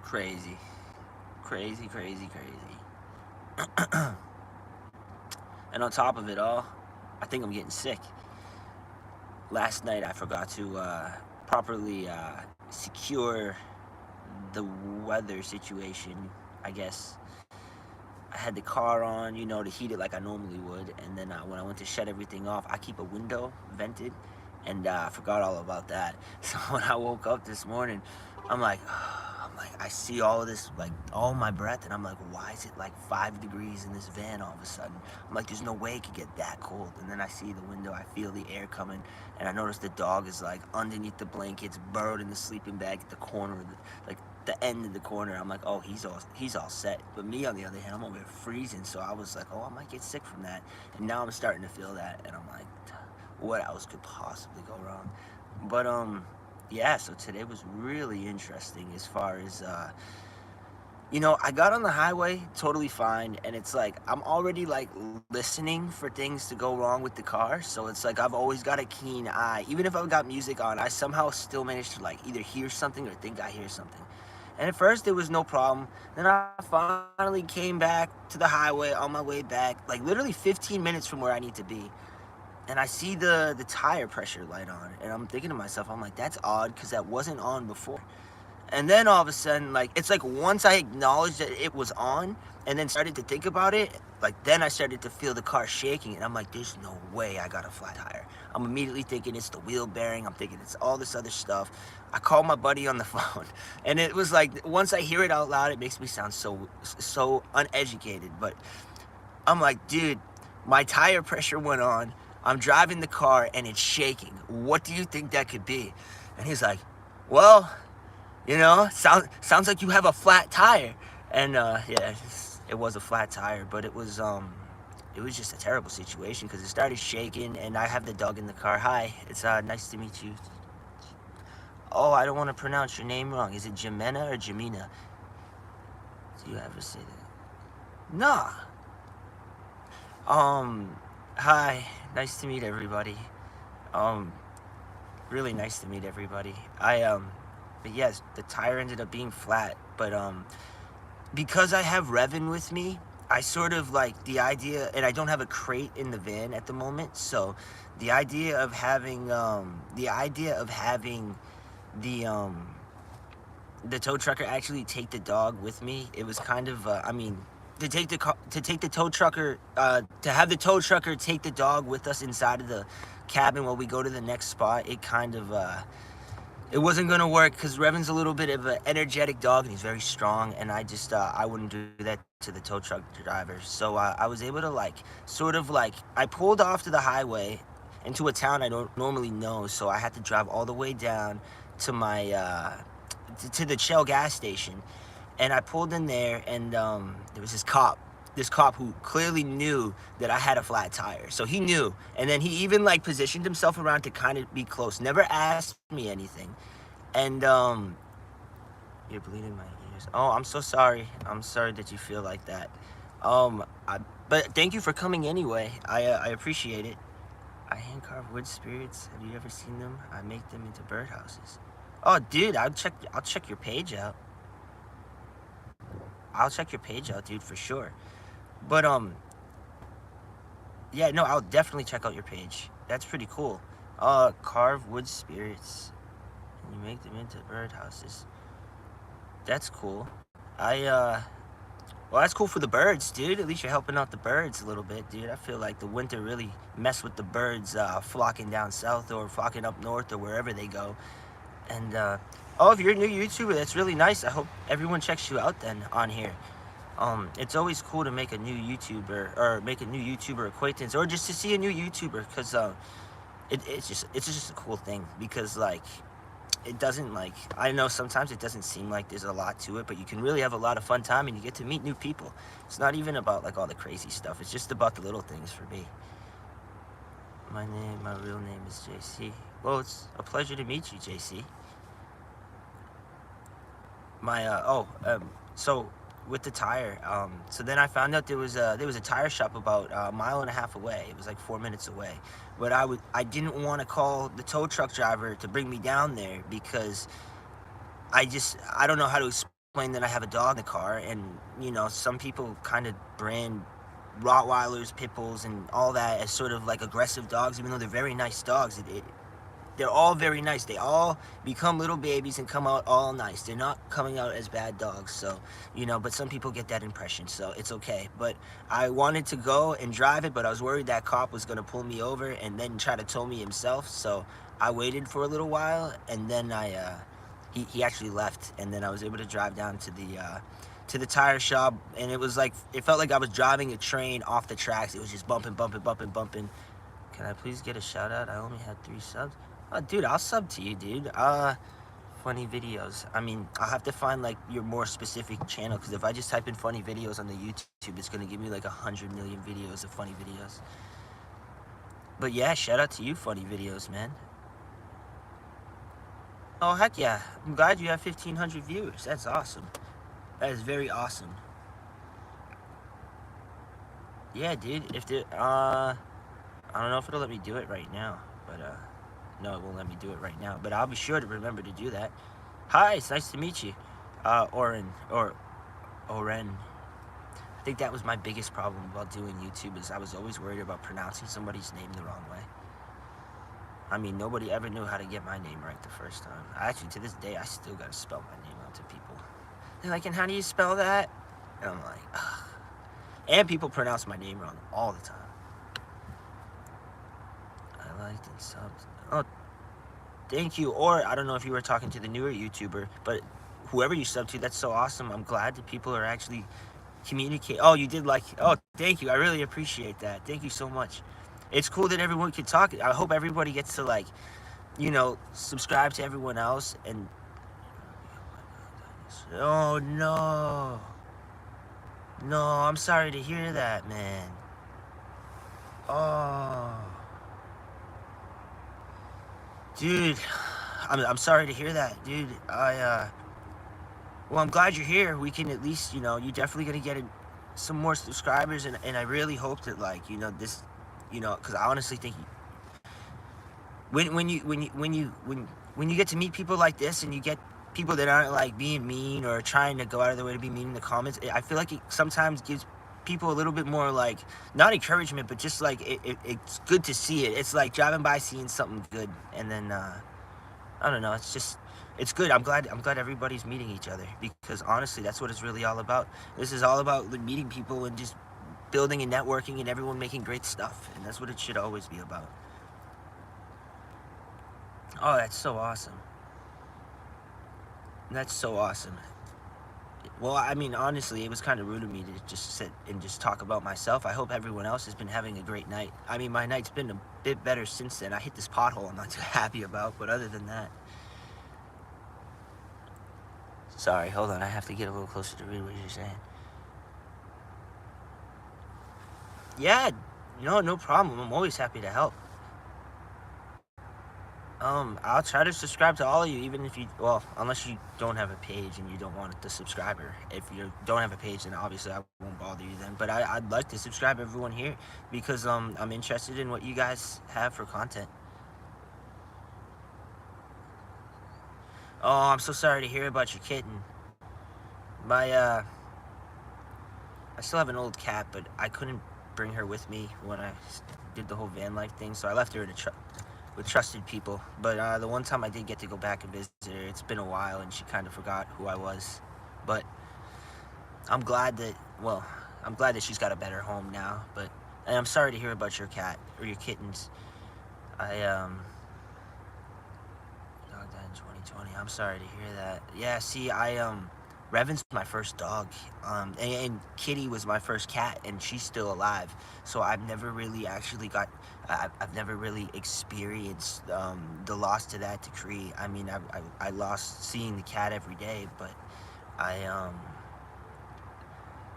Crazy. Crazy, crazy, crazy. And on top of it all, I think I'm getting sick. Last night I forgot to properly secure the weather situation, I guess. I had the car on, to heat it like I normally would. And then when I went to shut everything off, I keep a window vented, and I forgot all about that. So when I woke up this morning, I'm like, I see all of this, like all my breath, and I'm like, why is it like 5 degrees in this van all of a sudden? I'm like, there's no way it could get that cold. And then I see the window, I feel the air coming, and I notice the dog is like underneath the blankets, burrowed in the sleeping bag at the corner of the end of the corner. I'm like, oh, he's all set. But me, on the other hand, I'm over here freezing, so I was like, oh, I might get sick from that. And now I'm starting to feel that, and I'm like, what else could possibly go wrong? But yeah, so today was really interesting as far as I got on the highway totally fine, and it's like I'm already like listening for things to go wrong with the car. So it's like I've always got a keen eye. Even if I've got music on, I somehow still manage to like either hear something or think I hear something. And at first it was no problem. Then I finally came back to the highway on my way back, like literally 15 minutes from where I need to be. And I see the tire pressure light on, and I'm thinking to myself, I'm like, that's odd, because that wasn't on before. And then all of a sudden, like, it's like once I acknowledged that it was on and then started to think about it, like, then I started to feel the car shaking, and I'm like, there's no way I got a flat tire. I'm immediately thinking it's the wheel bearing. I'm thinking it's all this other stuff. I called my buddy on the phone, and it was like, once I hear it out loud, it makes me sound so uneducated. But I'm like, dude, my tire pressure went on. I'm driving the car, and it's shaking. What do you think that could be? And he's like, well, sounds like you have a flat tire. And yeah, it was a flat tire, but it was just a terrible situation because it started shaking, and I have the dog in the car. Hi, it's nice to meet you. Oh, I don't want to pronounce your name wrong. Is it Jimena or Jamina? Do you ever say that? Nah. Hi, nice to meet everybody. Um, really nice to meet everybody. But yes, the tire ended up being flat, but because I have Revan with me, I sort of like the idea, and I don't have a crate in the van at the moment, so the idea of having the tow trucker actually take the dog with me, it was kind of to have the tow trucker take the dog with us inside of the cabin while we go to the next spot, it kind of it wasn't gonna work because Revan's a little bit of an energetic dog, and he's very strong, and I wouldn't do that to the tow truck driver. So I was able to I pulled off to the highway into a town I don't normally know, so I had to drive all the way down to my to the Shell gas station, and I pulled in there, and there was this cop who clearly knew that I had a flat tire. So he knew. And then he even like positioned himself around to kind of be close. Never asked me anything. And you're bleeding my ears. Oh, I'm so sorry. I'm sorry that you feel like that. But thank you for coming anyway. I appreciate it. I hand carve wood spirits. Have you ever seen them? I make them into birdhouses. Oh, dude, I'll check your page out. I'll check your page out, dude, for sure. But yeah, no, I'll definitely check out your page. That's pretty cool. Carve wood spirits, and you make them into birdhouses. That's cool. Well, that's cool for the birds, dude. At least you're helping out the birds a little bit, dude. I feel like the winter really messed with the birds flocking down south or flocking up north or wherever they go. And oh, if you're a new YouTuber, that's really nice. I hope everyone checks you out then on here. It's always cool to make a new YouTuber or make a new YouTuber acquaintance, or just to see a new YouTuber, because it's just a cool thing, because like it doesn't, like, I know sometimes it doesn't seem like there's a lot to it, but you can really have a lot of fun time and you get to meet new people. It's not even about like all the crazy stuff. It's just about the little things for me. My real name is JC. Well, it's a pleasure to meet you, JC. So with the tire, so then I found out there was a tire shop about a mile and a half away. It was like 4 minutes away, but I didn't want to call the tow truck driver to bring me down there, because I don't know how to explain explain that I have a dog in the car, and you know, some people kind of brand Rottweilers, pit bulls, and all that as sort of like aggressive dogs, even though they're very nice dogs. They're all very nice. They all become little babies and come out all nice. They're not coming out as bad dogs. So, you know, but some people get that impression, so it's okay. But I wanted to go and drive it, but I was worried that cop was gonna pull me over and then try to tow me himself. So I waited for a little while, and then he actually left, and then I was able to drive down to the tire shop, and it was like, it felt like I was driving a train off the tracks. It was just bumping, bumping, bumping, bumping. Can I please get a shout out? I only had 3 subs. Oh, dude, I'll sub to you, dude. Funny videos. I mean, I'll have to find like your more specific channel, because if I just type in funny videos on the YouTube, it's gonna give me like 100 million videos of funny videos. But yeah, shout out to you, funny videos, man. Oh, heck yeah. I'm glad you have 1,500 viewers. That's awesome. That is very awesome. Yeah, dude, if the, I don't know if it'll let me do it right now, but, no, it won't let me do it right now, but I'll be sure to remember to do that. Hi, it's nice to meet you. Oren. I think that was my biggest problem about doing YouTube, is I was always worried about pronouncing somebody's name the wrong way. I mean, nobody ever knew how to get my name right the first time. Actually, to this day, I still gotta spell my name out to people. They're like, and how do you spell that? And I'm like, ugh. And people pronounce my name wrong all the time. I liked and subbed. Oh, thank you. Or I don't know if you were talking to the newer YouTuber, but whoever you sub to, that's so awesome. I'm glad that people are actually communicating. Oh, you did like, oh, thank you. I really appreciate that. Thank you so much. It's cool that everyone can talk. I hope everybody gets to, like, you know, subscribe to everyone else. And oh no, no, I'm sorry to hear that, man. Oh, dude, I'm sorry to hear that, dude. Well, I'm glad you're here. We can at least, you know, you're definitely gonna get some more subscribers, and I really hope that, like, you know, this, you know, because I honestly think when you get to meet people like this, and you get people that aren't like being mean or trying to go out of their way to be mean in the comments, I feel like it sometimes gives people a little bit more, like, not encouragement, but just like it's good to see it. It's like driving by seeing something good, and then I don't know, it's just, it's good. I'm glad everybody's meeting each other, because honestly, that's what it's really all about. This is all about meeting people and just building and networking, and everyone making great stuff, and that's what it should always be about. Oh, that's so awesome. That's so awesome. Well, I mean, honestly, it was kind of rude of me to just sit and just talk about myself. I hope everyone else has been having a great night. I mean, my night's been a bit better since then. I hit this pothole I'm not too happy about, but other than that. Sorry, hold on. I have to get a little closer to read what you're saying. Yeah, no problem. I'm always happy to help. I'll try to subscribe to all of you, even if you, well, unless you don't have a page and you don't want the subscriber. If you don't have a page, then obviously I won't bother you then. But I'd like to subscribe everyone here, because I'm interested in what you guys have for content. Oh, I'm so sorry to hear about your kitten. I still have an old cat, but I couldn't bring her with me when I did the whole van life thing, so I left her in with trusted people. But the one time I did get to go back and visit her, it's been a while, and she kind of forgot who I was. But I'm glad that, well, I'm glad that she's got a better home now. And I'm sorry to hear about your cat, or your kittens. Dog died in 2020. I'm sorry to hear that. Yeah, see, Revan's my first dog, and Kitty was my first cat, and she's still alive. So I've never really actually I've never really experienced the loss to that degree. I mean, I lost seeing the cat every day, but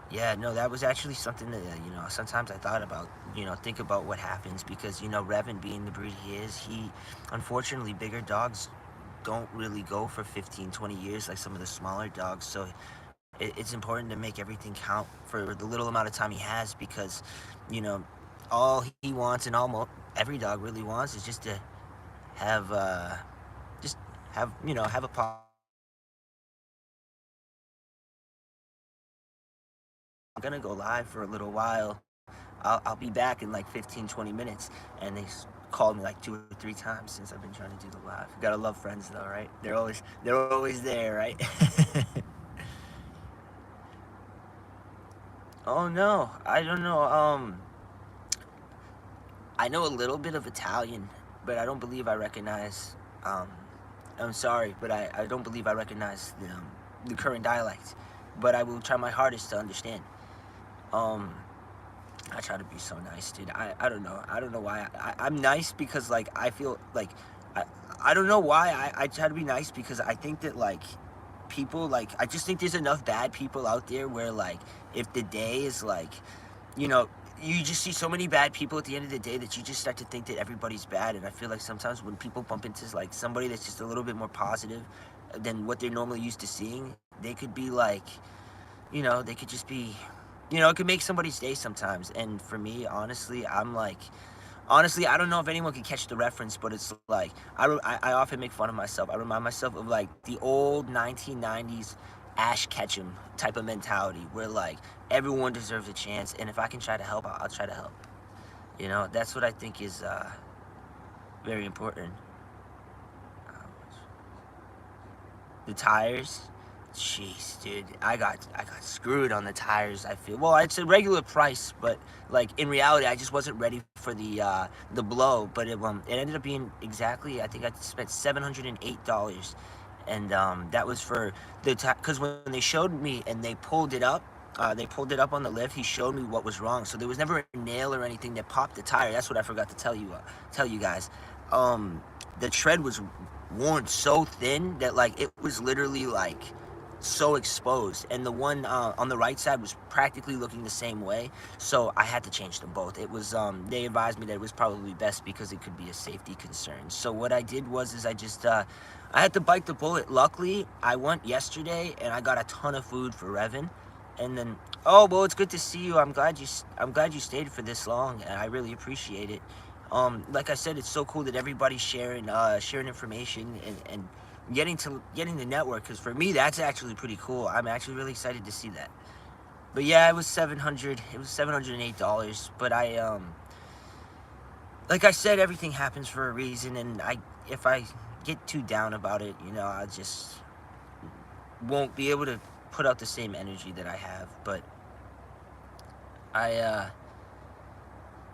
yeah, no, that was actually something that, you know, sometimes I thought about, you know, think about what happens, because, you know, Revan being the breed he is, unfortunately, bigger dogs don't really go for 15-20 years like some of the smaller dogs. So it's important to make everything count for the little amount of time he has, because, you know, all he wants, and every dog really wants, is just to have you know, have a gonna go live for a little while. I'll be back in like 15, 20 minutes. And they called me like 2 or 3 times since I've been trying to do the live. You gotta love friends though, right? They're always there, right? Oh no, I don't know. I know a little bit of Italian, but I don't believe I recognize. Um, I'm sorry, but I don't believe I recognize the current dialect. But I will try my hardest to understand. Um, I try to be so nice, dude. I don't know. I don't know why. I'm nice because, like, I feel like, I, I don't know why I try to be nice because I think that, like, people, like, I just think there's enough bad people out there where, like, if the day is, like, you know, you just see so many bad people at the end of the day that you just start to think that everybody's bad. And I feel like sometimes when people bump into, like, somebody that's just a little bit more positive than what they're normally used to seeing, they could be, like, they could just be, it could make somebody's day sometimes. And for me, honestly, I'm like, honestly, I don't know if anyone can catch the reference, but it's like, I often make fun of myself. I remind myself of like the old 1990s Ash Ketchum type of mentality where like everyone deserves a chance. And if I can try to help, I'll try to help. That's what I think is very important. The tires. Jeez, dude, I got screwed on the tires. I feel well. It's a regular price, but like in reality, I just wasn't ready for the blow. But it ended up being exactly. I think I spent $708, and that was for because when they showed me and they pulled it up. They pulled it up on the lift. He showed me what was wrong. So there was never a nail or anything that popped the tire. That's what I forgot to tell you guys. The tread was worn so thin that like it was literally like so exposed, and the one on the right side was practically looking the same way, so I had to change them both. It was they advised me that it was probably best because it could be a safety concern. So what I did was I just I had to bite the bullet. Luckily I went yesterday and I got a ton of food for Revan, and then oh well, it's good to see you. I'm glad you stayed for this long, and I really appreciate it. Like I said, it's so cool that everybody's sharing information and getting the network, because for me that's actually pretty cool. I'm actually really excited to see that. But yeah, it was $708. But like I said, everything happens for a reason, and if I get too down about it, I just won't be able to put out the same energy that I have. But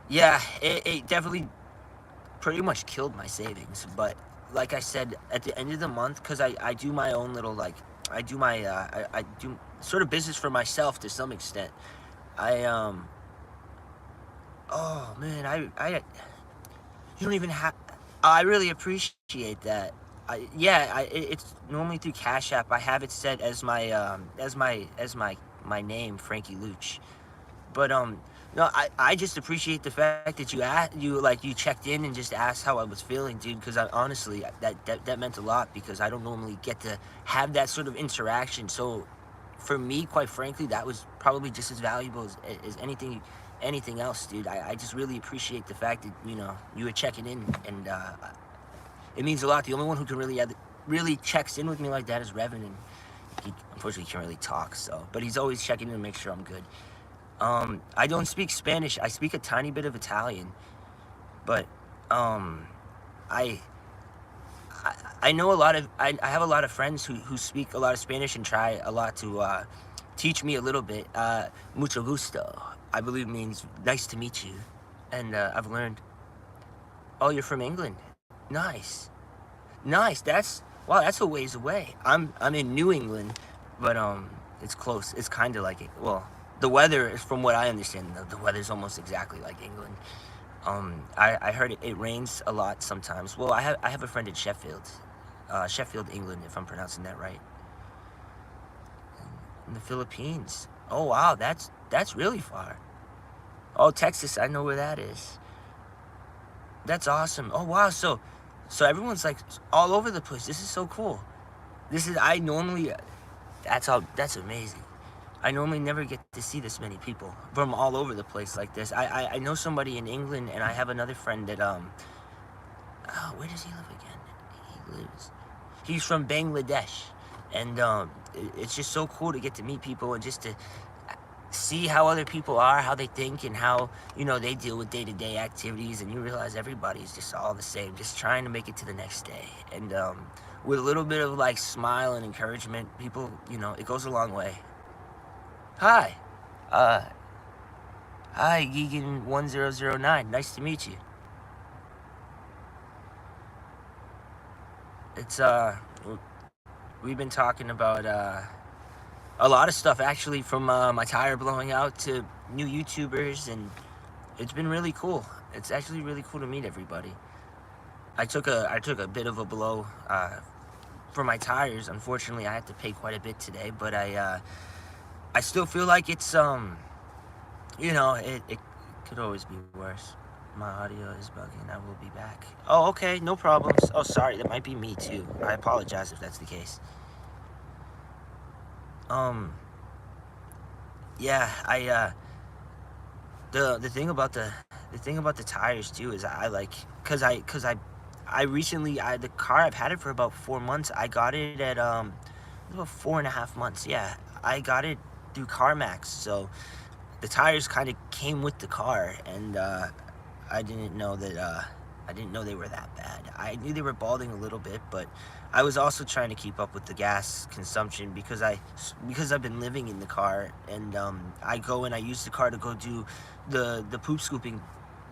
yeah, it definitely pretty much killed my savings. But like I said, at the end of the month, because I do my own little, like, I do my I do sort of business for myself to some extent. Oh man, you don't even have. I really appreciate that. It's normally through Cash App. I have it set as my name, FrankieLooch. But no, I just appreciate the fact that you checked in and just asked how I was feeling, dude. Because honestly, that meant a lot, because I don't normally get to have that sort of interaction. So for me, quite frankly, that was probably just as valuable as anything else, dude. I just really appreciate the fact that you were checking in, and it means a lot. The only one who can really checks in with me like that is Revan, and he unfortunately can't really talk. So, but he's always checking in to make sure I'm good. I don't speak Spanish. I speak a tiny bit of Italian, but I know a lot of I have a lot of friends who speak a lot of Spanish and try a lot to teach me a little bit. Mucho gusto, I believe, means nice to meet you, and I've learned. Oh, you're from England. Nice. That's wow. That's a ways away. I'm in New England, but it's close. It's kind of like it. Well, the weather, from what I understand, the weather's almost exactly like England. I heard it rains a lot sometimes. Well, I have a friend in Sheffield, England, if I'm pronouncing that right. In the Philippines. Oh wow, that's really far. Oh, Texas, I know where that is. That's awesome. Oh wow, so everyone's like all over the place. This is so cool. That's amazing. I normally never get to see this many people from all over the place like this. I know somebody in England, and I have another friend that where does he live again? He's from Bangladesh, and it's just so cool to get to meet people and just to see how other people are, how they think, and how, you know, they deal with day-to-day activities, and you realize everybody's just all the same, just trying to make it to the next day. And with a little bit of like smile and encouragement, people, you know, it goes a long way. Hi. uh Hi, Geegan1009, nice to meet you. It's we've been talking about a lot of stuff, actually, from my tire blowing out to new YouTubers, and it's been really cool. It's actually really cool to meet everybody. I took a bit of a blow for my tires. Unfortunately, I had to pay quite a bit today, but I still feel like it's you know, it could always be worse. My audio is bugging. I will be back. Oh, okay, no problems. Oh, sorry, that might be me too. I apologize if that's the case. Um, yeah, the thing about the tires too is I like, cause I recently, the car, I've had it for about 4 months. I got it at about 4.5 months. Yeah, I got it through CarMax, so the tires kind of came with the car, and I didn't know that I didn't know they were that bad. I knew they were balding a little bit, but I was also trying to keep up with the gas consumption because I've been living in the car, and I go and I use the car to go do the poop scooping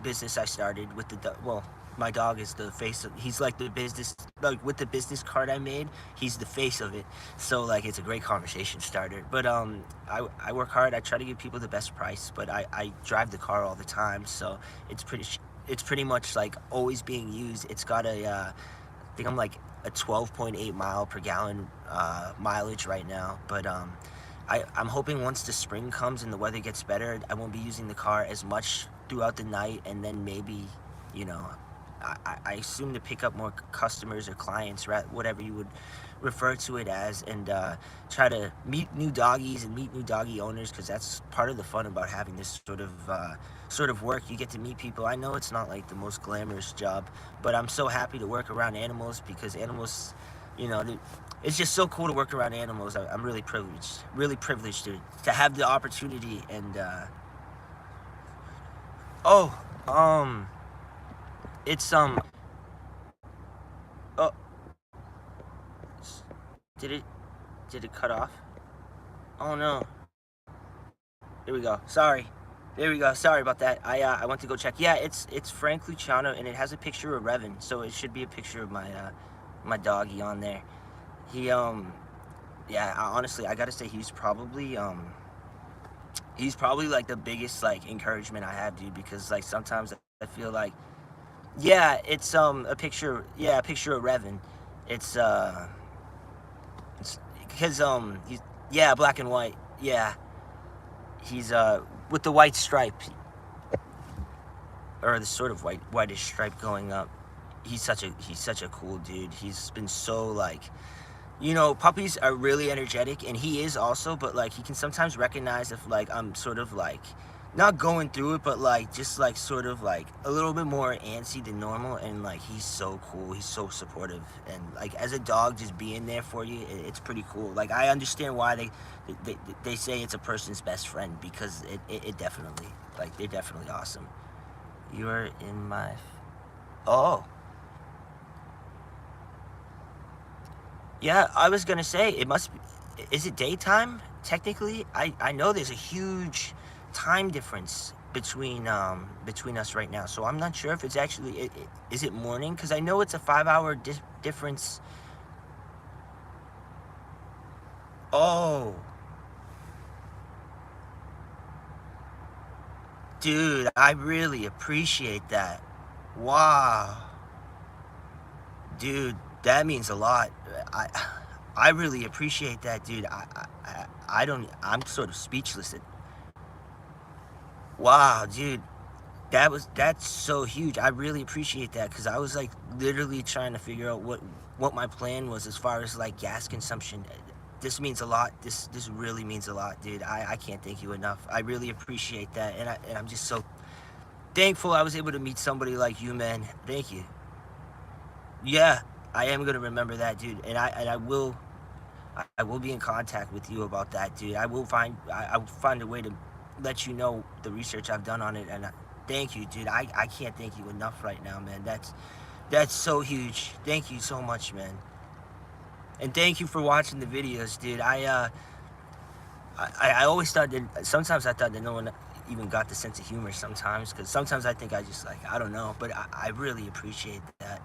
business I started with well, my dog is the face of, he's like the business, like with the business card I made, he's the face of it. So like it's a great conversation starter. But I work hard. I try to give people the best price, but I drive the car all the time, so it's pretty much like always being used. It's got I think I'm like a 12.8 mile per gallon mileage right now, but I'm hoping once the spring comes and the weather gets better, I won't be using the car as much throughout the night, and then maybe, you know, I assume to pick up more customers or clients, whatever you would refer to it as, and try to meet new doggies and meet new doggy owners, because that's part of the fun about having this sort of work. You get to meet people. I know it's not like the most glamorous job, but I'm so happy to work around animals, because animals, you know, it's just so cool to work around animals. I'm really privileged to have the opportunity. And oh, it's oh, did it cut off? Oh no. There we go. Sorry. There we go. Sorry about that. I went to go check. Yeah, it's Frank Luciano, and it has a picture of Revan, so it should be a picture of my doggy on there. He yeah, honestly, I gotta say he's probably like the biggest like encouragement I have, dude, because like sometimes I feel like, yeah, it's a picture, yeah, a picture of Revan. It's because he's, yeah, black and white. Yeah, he's with the white stripe, or the sort of whitish stripe going up. He's such a cool dude. He's been so like, you know, puppies are really energetic, and he is also, but like he can sometimes recognize if like I'm sort of like not going through it, but like just like sort of like a little bit more antsy than normal, and like he's so cool. He's so supportive, and like as a dog, just being there for you, it's pretty cool. Like I understand why they say it's a person's best friend, because it definitely, like, they're definitely awesome. You're in my oh. Yeah, I was gonna say, it must be, is it daytime? Technically, I know there's a huge time difference between us right now, so I'm not sure if it's actually, is it morning? Because I know it's a 5-hour difference. Oh, dude, I really appreciate that. Wow, dude, that means a lot. I I really appreciate that, dude. I don't, I'm sort of speechless. Wow, dude, that's so huge. I really appreciate that, because I was like literally trying to figure out what my plan was as far as like gas consumption. This means a lot. This really means a lot, dude. I can't thank you enough. I really appreciate that, and I'm just so thankful I was able to meet somebody like you, man. Thank you. Yeah, I am gonna remember that, dude, and I will be in contact with you about that, dude. I will find a way to let you know the research I've done on it, and thank you, dude. I can't thank you enough right now, man. That's so huge. Thank you so much, man. And thank you for watching the videos, dude. I always thought that, sometimes I thought that no one even got the sense of humor sometimes, because sometimes I think I just, like, I don't know, but I really appreciate that.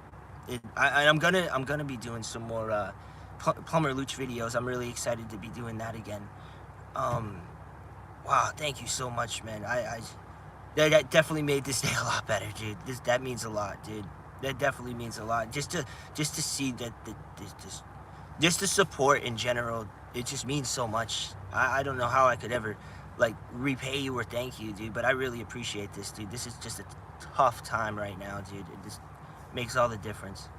I'm gonna be doing some more Plumber Looch videos. I'm really excited to be doing that again. Wow, thank you so much, man. That definitely made this day a lot better, dude. That means a lot, dude. That definitely means a lot. Just to see that just the support in general, it just means so much. I don't know how I could ever, like, repay you or thank you, dude, but I really appreciate this, dude. This is just a tough time right now, dude. It just makes all the difference.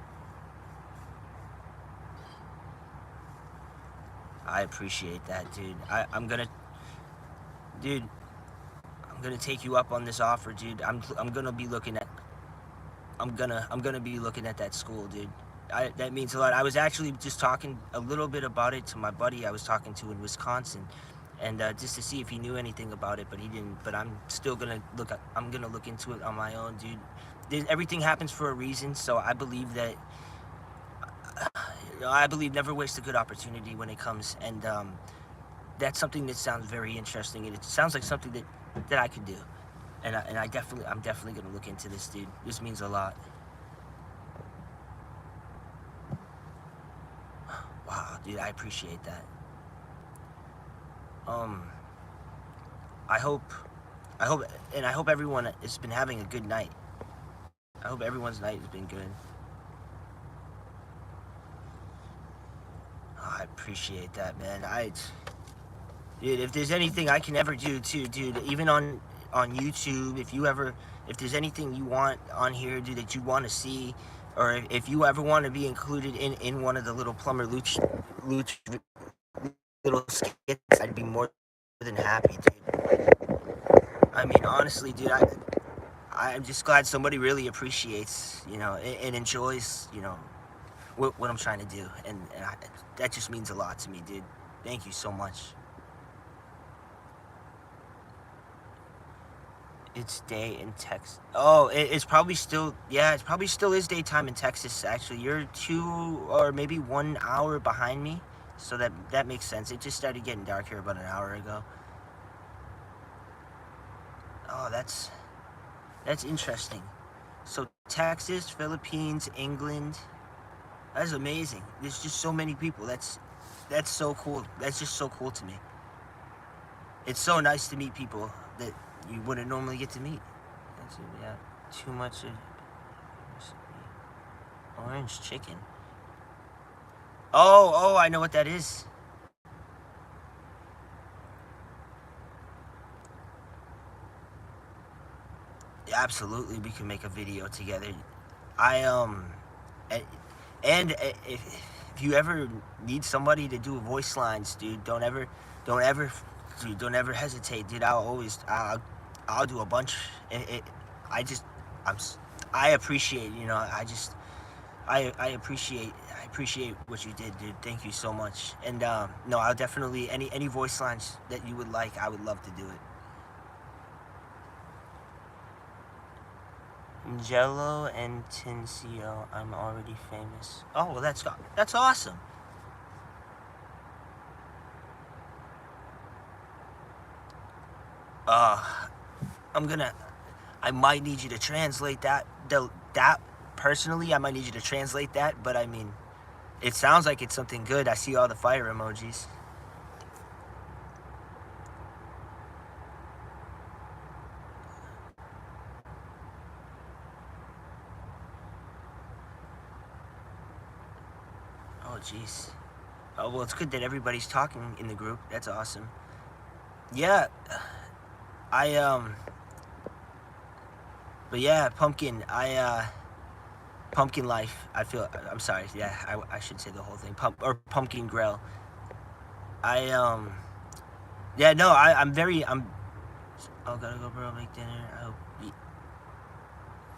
I appreciate that, dude. I'm gonna take you up on this offer, dude. I'm gonna be looking at that school, dude. That means a lot. I was actually just talking a little bit about it to my buddy I was talking to in Wisconsin, and just to see if he knew anything about it, but he didn't. But I'm still gonna look into it on my own, dude. Everything happens for a reason, so I believe that. I believe never waste a good opportunity when it comes, and that's something that sounds very interesting, and it sounds like something that I could do, and I'm definitely gonna look into this, dude. This means a lot. Wow, dude, I appreciate that. I hope everyone has been having a good night. I hope everyone's night has been good. Oh, I appreciate that, man. Dude, if there's anything I can ever do too, dude, even on YouTube, if there's anything you want on here, dude, that you want to see, or if you ever want to be included in one of the little Plumber Looch little skits, I'd be more than happy, dude. I mean, honestly, dude, I'm just glad somebody really appreciates, and enjoys, what I'm trying to do, and that just means a lot to me, dude. Thank you so much. It's day in Texas. Oh, it's probably still, yeah, it probably still is daytime in Texas, actually. You're 2 or maybe 1 hour behind me, so that makes sense. It just started getting dark here about an hour ago. Oh, that's interesting. So Texas, Philippines, England. That's amazing. There's just so many people. That's so cool. That's just so cool to me. It's so nice to meet people that you wouldn't normally get to meet. Yeah, too much of orange chicken. Oh, I know what that is. Absolutely, we can make a video together. And if you ever need somebody to do voice lines, dude, don't ever hesitate, dude. I'll do a bunch. I appreciate, I appreciate what you did, dude. Thank you so much. And no, I'll definitely, any voice lines that you would like, I would love to do it. Jello and Tincio, I'm already famous. Oh, well, that's awesome. I might need you to translate that. Personally, I might need you to translate that, but I mean, it sounds like it's something good. I see all the fire emojis. Oh, jeez. Oh, well, it's good that everybody's talking in the group. That's awesome. Yeah, but yeah, Pumpkin, Pumpkin Life, I'm sorry, yeah, I should say the whole thing, Pumpkin Grill. Yeah, no, oh, gotta go, bro, make dinner,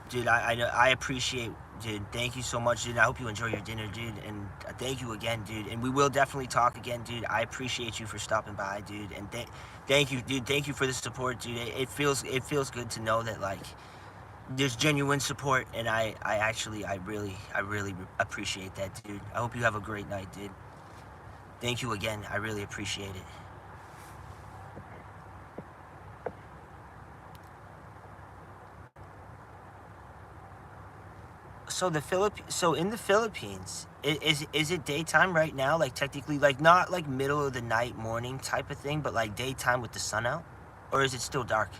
dude, I appreciate Dude, thank you so much, dude. I hope you enjoy your dinner, dude. And thank you again, dude. And we will definitely talk again, dude. I appreciate you for stopping by, dude. And thank you, dude. Thank you for the support, dude. It feels good to know that like there's genuine support, and I really appreciate that, dude. I hope you have a great night, dude. Thank you again. I really appreciate it. So in the Philippines, is it daytime right now? Like technically, like not like middle of the night, morning type of thing, but like daytime with the sun out, or is it still dark?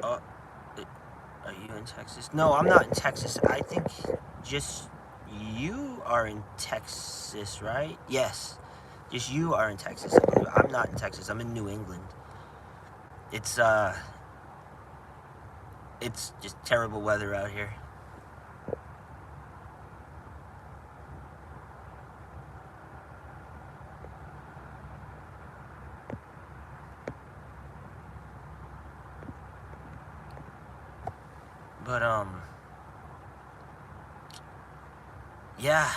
Uh, are you in Texas? No, I'm not in Texas. I think just you are in Texas, right? Yes, just you are in Texas. I believe. I'm not in Texas. I'm in New England. It's uh, it's just terrible weather out here. But yeah,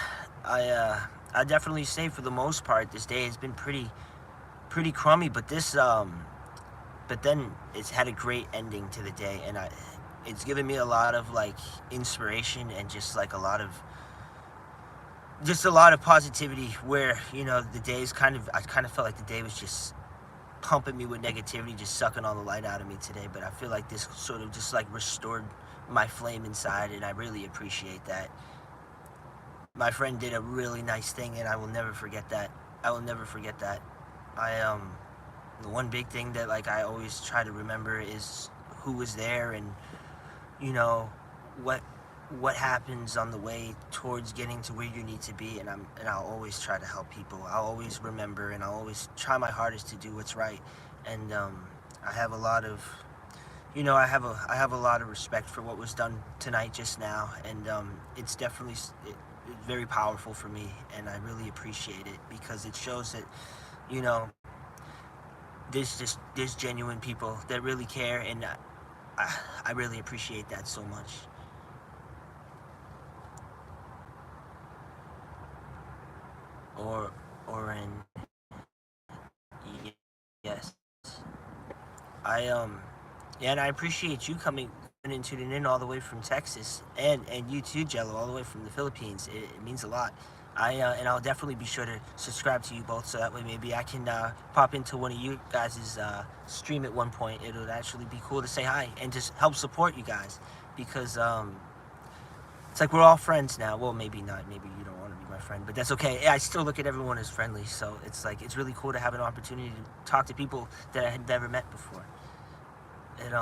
I uh, I definitely say for the most part this day has been pretty crummy. But then it's had a great ending to the day, and it's given me a lot of like inspiration and just a lot of positivity. Where the days I kind of felt like the day was just pumping me with negativity, just sucking all the light out of me today. But I feel like this sort of just like restored my flame inside, and I really appreciate that. My friend did a really nice thing, and I will never forget that. I will never forget that. I The one big thing that like I always try to remember is who was there, and you know what what happens on the way towards getting to where you need to be. And I'll always try to help people. I'll always remember, and I'll always try my hardest to do what's right. And I have a lot of I have a lot of respect for what was done tonight just now, and it's definitely it's very powerful for me, and I really appreciate it because it shows that you know there's genuine people that really care, and I really appreciate that so much. Or or in yes, I yeah, and I appreciate you coming and tuning in all the way from Texas, and you too, Jello, all the way from the Philippines. It means a lot. And I'll definitely be sure to subscribe to you both, so that way maybe I can pop into one of you guys' stream at one point. It would actually be cool to say hi and just help support you guys, because it's like we're all friends now. Well, maybe not. Maybe you don't want to be my friend, but that's okay. I still look at everyone as friendly. So it's like it's really cool to have an opportunity to talk to people that I had never met before. It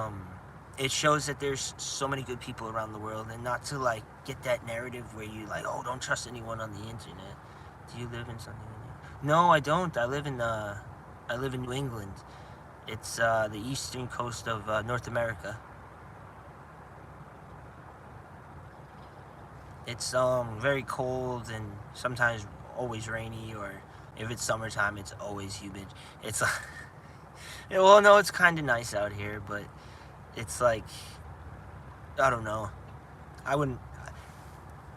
it shows that there's so many good people around the world, and not to like get that narrative where you like, oh, don't trust anyone on the internet. Do you live in something? No, I don't. I live in New England. It's the eastern coast of North America. It's very cold, and sometimes always rainy, or if it's summertime, it's always humid. It's yeah, well, no, it's kind of nice out here, but it's like I don't know. I wouldn't.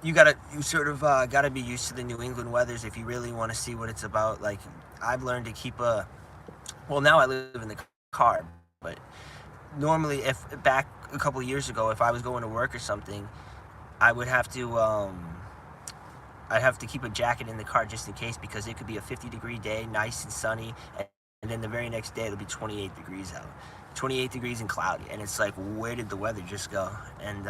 You sort of gotta be used to the New England weathers if you really want to see what it's about. Like I've learned to keep a. Well, now I live in the car, but normally, if back a couple of years ago, if I was going to work or something, I would have to I'd have to keep a jacket in the car just in case, because it could be a 50-degree day, nice and sunny, and then the very next day it'll be 28 degrees out, 28 degrees and cloudy, and it's like, where did the weather just go? And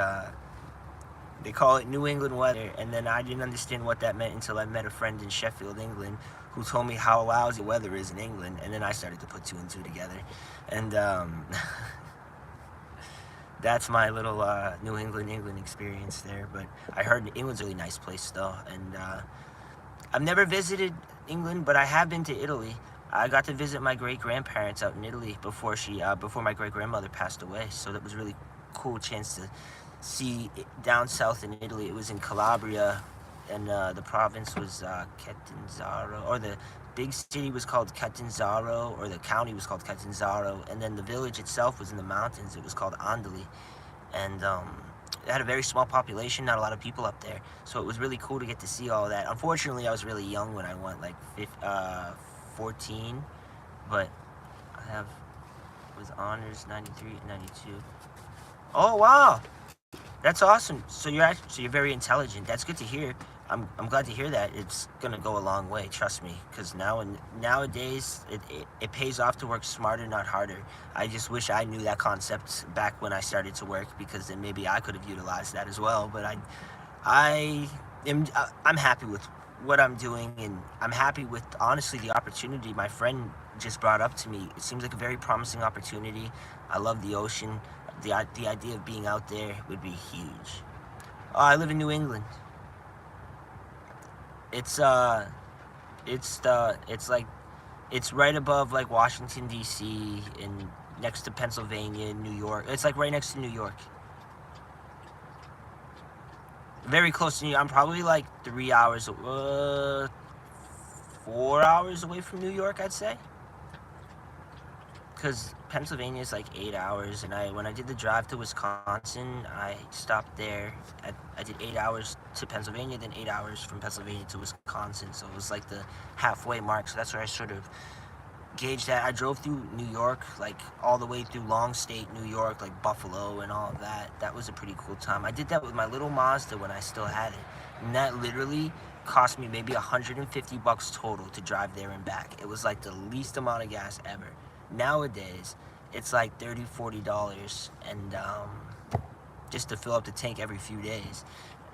they call it New England weather, and then I didn't understand what that meant until I met a friend in Sheffield, England, who told me how lousy weather is in England, and then I started to put two and two together, and that's my little England experience there. But I heard England's a really nice place though, and I've never visited England, but I have been to Italy. I got to visit my great grandparents out in Italy before my great grandmother passed away, so that was a really cool chance to see down south in Italy. It was in Calabria, and the province was Catanzaro, or the big city was called Catanzaro, or the county was called Catanzaro, and then the village itself was in the mountains. It was called Andeli, and it had a very small population, not a lot of people up there. So it was really cool to get to see all that. Unfortunately, I was really young when I went, like 14, but I have with honors 93 and 92. Oh wow, that's awesome. So you're very intelligent. That's good to hear. I'm glad to hear that. It's gonna go a long way, trust me. Because nowadays it pays off to work smarter, not harder. I just wish I knew that concept back when I started to work, because then maybe I could have utilized that as well. But I'm happy with what I'm doing, and I'm happy with, honestly, the opportunity my friend just brought up to me. It seems like a very promising opportunity. I love the ocean. The idea of being out there would be huge. Oh, I live in New England. It's right above like Washington D.C. and next to Pennsylvania, New York. It's like right next to New York. Very close to New York. I'm probably like 3 hours, 4 hours away from New York, I'd say. Because Pennsylvania is like 8 hours, and when I did the drive to Wisconsin, I stopped there. I did 8 hours to Pennsylvania, then 8 hours from Pennsylvania to Wisconsin, so it was like the halfway mark. So that's where I sort of gauged that. I drove through New York, like all the way through Long State, New York, like Buffalo and all of that. That was a pretty cool time. I did that with my little Mazda when I still had it, and that literally cost me maybe $150 total to drive there and back. It was like the least amount of gas ever. Nowadays, it's like $30, $40, and just to fill up the tank every few days.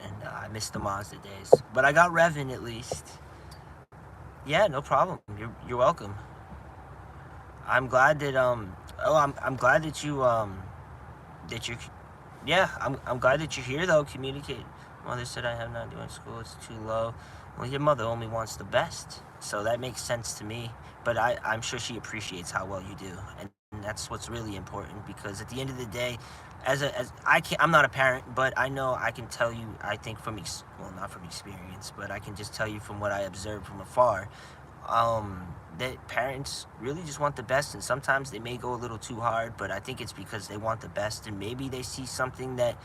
And I miss the Mazda days, but I got revving at least. Yeah, no problem. You're welcome. I'm glad that I'm glad that that you're yeah, I'm glad that you're here though. Communicate. Mother said I have not doing school. It's too low. Well, your mother only wants the best, so that makes sense to me. But I'm sure she appreciates how well you do, and that's what's really important. Because at the end of the day, I'm not a parent, but I know I can tell you. I think not from experience, but I can just tell you from what I observed from afar. That parents really just want the best, and sometimes they may go a little too hard, but I think it's because they want the best, and maybe they see something that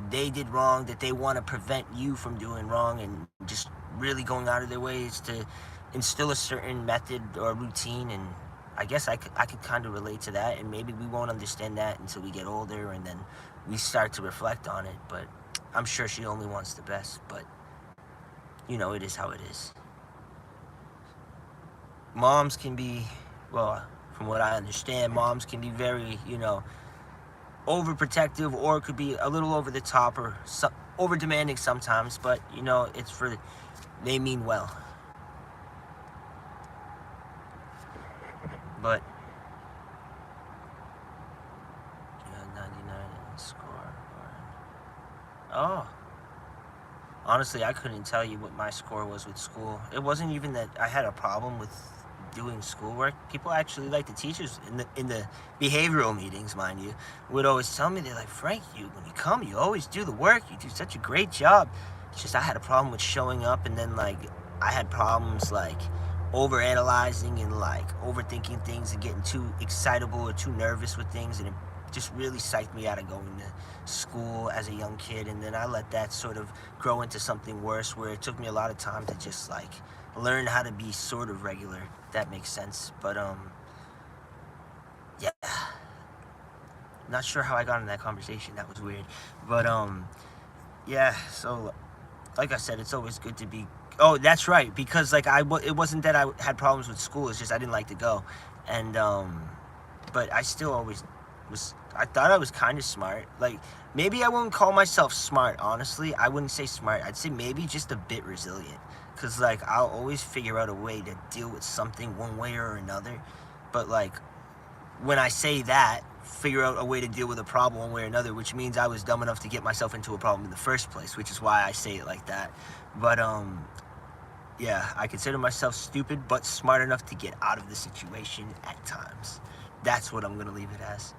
they did wrong that they want to prevent you from doing wrong, and just really going out of their ways to instill a certain method or routine. And I guess I could kind of relate to that, and maybe we won't understand that until we get older and then we start to reflect on it. But I'm sure she only wants the best, but it is how it is. Moms can be, well, from what I understand, moms can be very, overprotective, or it could be a little over the top, or over demanding sometimes, but they mean well. But 99 in score. Oh, honestly, I couldn't tell you what my score was with school. It wasn't even that I had a problem with doing schoolwork. People actually, like the teachers in the behavioral meetings, mind you, would always tell me, they're like, Frank, when you come, you always do the work. You do such a great job. It's just I had a problem with showing up, and then like I had problems like overanalyzing and like overthinking things and getting too excitable or too nervous with things, and it just really psyched me out of going to school as a young kid. And then I let that sort of grow into something worse, where it took me a lot of time to just like learn how to be sort of regular. That makes sense. But yeah, not sure how I got in that conversation. That was weird. But yeah, so like I said, it's always good to be. Oh, that's right, because like it wasn't that I had problems with school. It's just I didn't like to go, and but I still always was. I thought I was kind of smart. Like, maybe I wouldn't call myself smart, honestly. I wouldn't say smart. I'd say maybe just a bit resilient. Because, like, I'll always figure out a way to deal with something one way or another. But, like, when I say that, figure out a way to deal with a problem one way or another, which means I was dumb enough to get myself into a problem in the first place, which is why I say it like that. But, yeah, I consider myself stupid, but smart enough to get out of the situation at times. That's what I'm going to leave it as.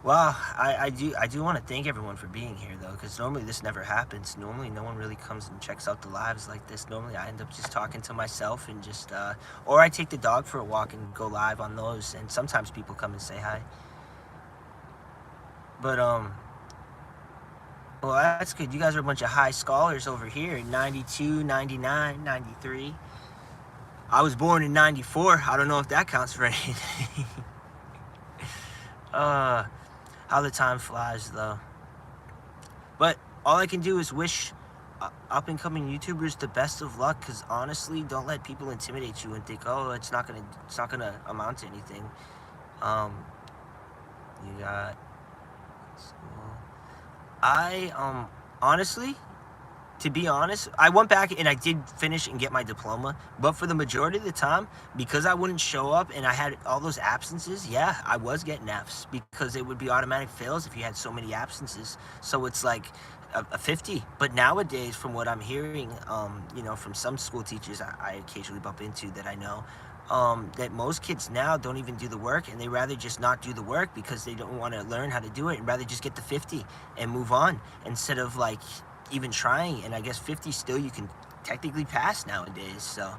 Well, I do want to thank everyone for being here though, because normally this never happens. Normally no one really comes and checks out the lives like this. Normally I end up just talking to myself and just or I take the dog for a walk and go live on those, and sometimes people come and say hi. But well, that's good. You guys are a bunch of high scholars over here. 92, 99, 93. I was born in 94. I don't know if that counts for anything. How the time flies though. But all I can do is wish up and coming YouTubers the best of luck, because honestly, don't let people intimidate you and think, oh, it's not gonna amount to anything. You got honestly, to be honest, I went back and I did finish and get my diploma, but for the majority of the time, because I wouldn't show up and I had all those absences, yeah, I was getting Fs, because it would be automatic fails if you had so many absences. So it's like a 50. But nowadays, from what I'm hearing, you know, from some school teachers I occasionally bump into that I know, that most kids now don't even do the work, and they rather just not do the work because they don't want to learn how to do it, and rather just get the 50 and move on instead of like even trying. And I guess 50 still you can technically pass nowadays, so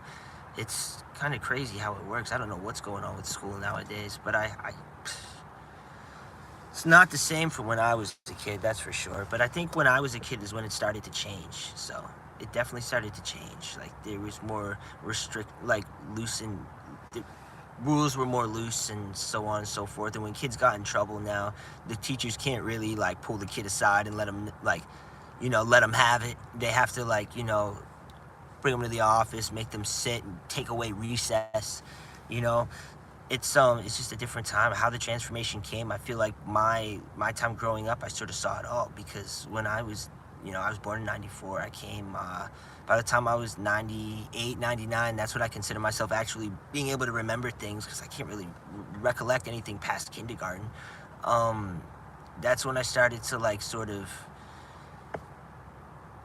it's kind of crazy how it works. I don't know what's going on with school nowadays, but it's not the same from when I was a kid, that's for sure. But I think when I was a kid is when it started to change. So it definitely started to change. Like there was more loosened, the rules were more loose and so on and so forth. And when kids got in trouble now, the teachers can't really like pull the kid aside and let them like, you know, let them have it. They have to like, you know, bring them to the office, make them sit and take away recess, you know. It's just a different time. How the transformation came, I feel like my time growing up, I sort of saw it all, because when I was, you know, I was born in 94. I came, by the time I was 98, 99, that's when I consider myself actually being able to remember things, because I can't really recollect anything past kindergarten. That's when I started to like sort of,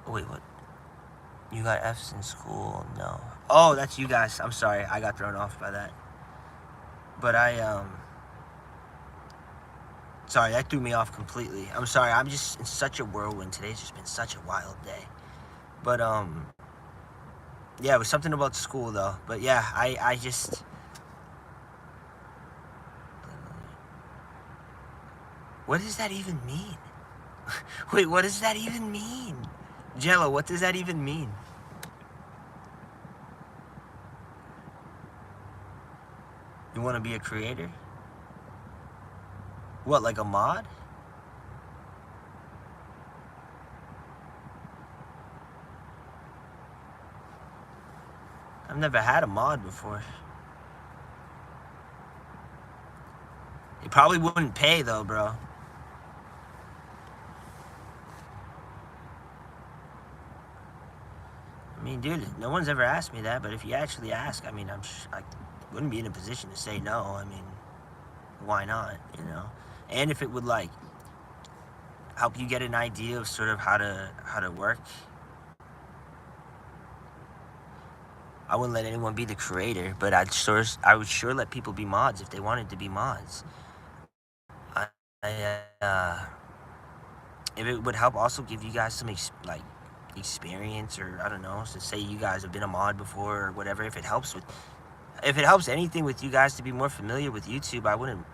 oh, wait, what? You got Fs in school? No. Oh, that's you guys. I'm sorry. I got thrown off by that. But sorry, that threw me off completely. I'm sorry. I'm just in such a whirlwind. Today's just been such a wild day. But, yeah, it was something about school, though. But, yeah, I just... What does that even mean? Wait, what does that even mean? Jello, what does that even mean? You want to be a creator? What, like a mod? I've never had a mod before. It probably wouldn't pay though, bro. I mean, dude, no one's ever asked me that, but if you actually ask, I mean, I wouldn't be in a position to say no. I mean, why not, you know? And if it would like help you get an idea of sort of how to work, I wouldn't let anyone be the creator, but I would sure let people be mods if they wanted to be mods. If it would help also give you guys some experience, or I don't know, so say you guys have been a mod before or whatever, if it helps anything with you guys to be more familiar with YouTube, I wouldn't,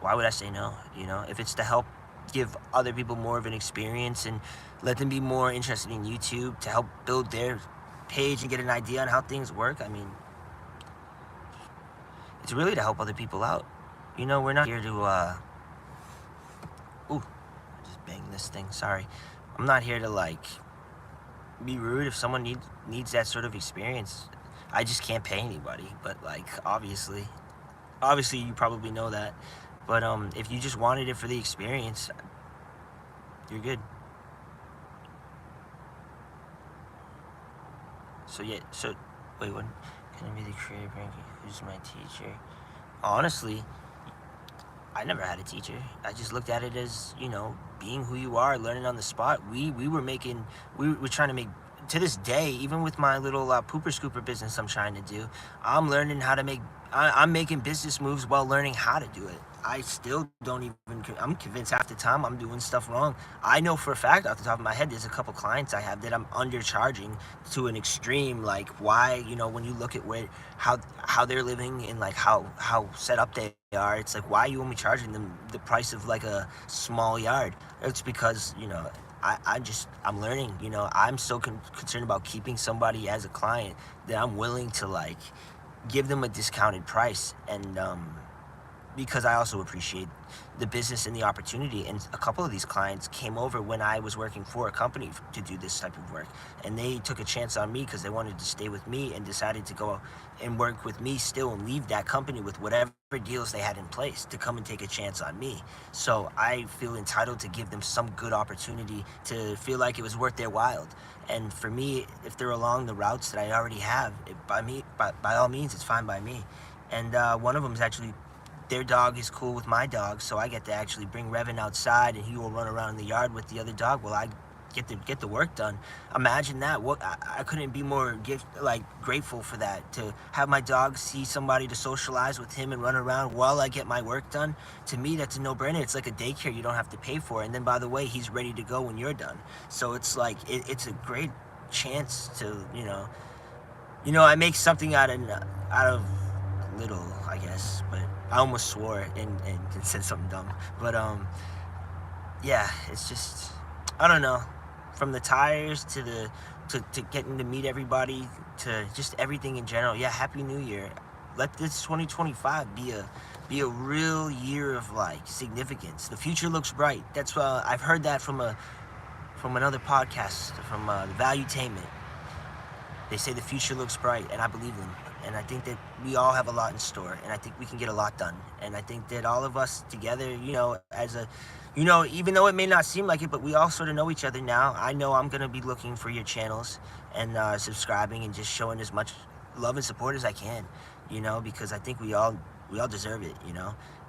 why would I say no, you know? If it's to help give other people more of an experience and let them be more interested in YouTube, to help build their page and get an idea on how things work, I mean, it's really to help other people out. You know, we're not here to, ooh, I just banged this thing, sorry. I'm not here to, like, be rude. If someone needs that sort of experience, I just can't pay anybody. But, like, obviously you probably know that. But, if you just wanted it for the experience, you're good. So, yeah, wait, what? Can I be the creator, Frankie? Who's my teacher? Honestly, I never had a teacher. I just looked at it as, you know, being who you are, learning on the spot. We were trying to make, to this day, even with my little pooper scooper business I'm trying to do, I'm learning how to make, I'm making business moves while learning how to do it. I still don't even, I'm convinced half the time I'm doing stuff wrong. I know for a fact off the top of my head, there's a couple clients I have that I'm undercharging to an extreme. Like, why, when you look at how they're living and like how set up they are, it's like, why are you only charging them the price of like a small yard? It's because, I'm learning, I'm so concerned about keeping somebody as a client that I'm willing to like give them a discounted price. And because I also appreciate the business and the opportunity. And a couple of these clients came over when I was working for a company to do this type of work, and they took a chance on me because they wanted to stay with me and decided to go and work with me still and leave that company with whatever deals they had in place to come and take a chance on me. So I feel entitled to give them some good opportunity to feel like it was worth their while. And for me, if they're along the routes that I already have, by all means, it's fine by me. And one of them is actually, their dog is cool with my dog, so I get to actually bring Revan outside and he will run around in the yard with the other dog while I get the work done. Imagine that. I couldn't be more grateful for that, to have my dog see somebody to socialize with him and run around while I get my work done. To me, that's a no-brainer. It's like a daycare you don't have to pay for, and then by the way, he's ready to go when you're done. So it's like it's a great chance to I make something out of little, I guess, but I almost swore and said something dumb. But yeah, it's just, I don't know, from the tires to getting to meet everybody to just everything in general. Yeah, Happy New Year. Let this 2025 be a real year of like significance. The future looks bright. That's I've heard that from another podcast, from the Valuetainment. They say the future looks bright, and I believe them. And I think that we all have a lot in store, and I think we can get a lot done. And I think that all of us together, even though it may not seem like it, but we all sort of know each other now. I know I'm going to be looking for your channels and subscribing and just showing as much love and support as I can, because I think we all deserve it,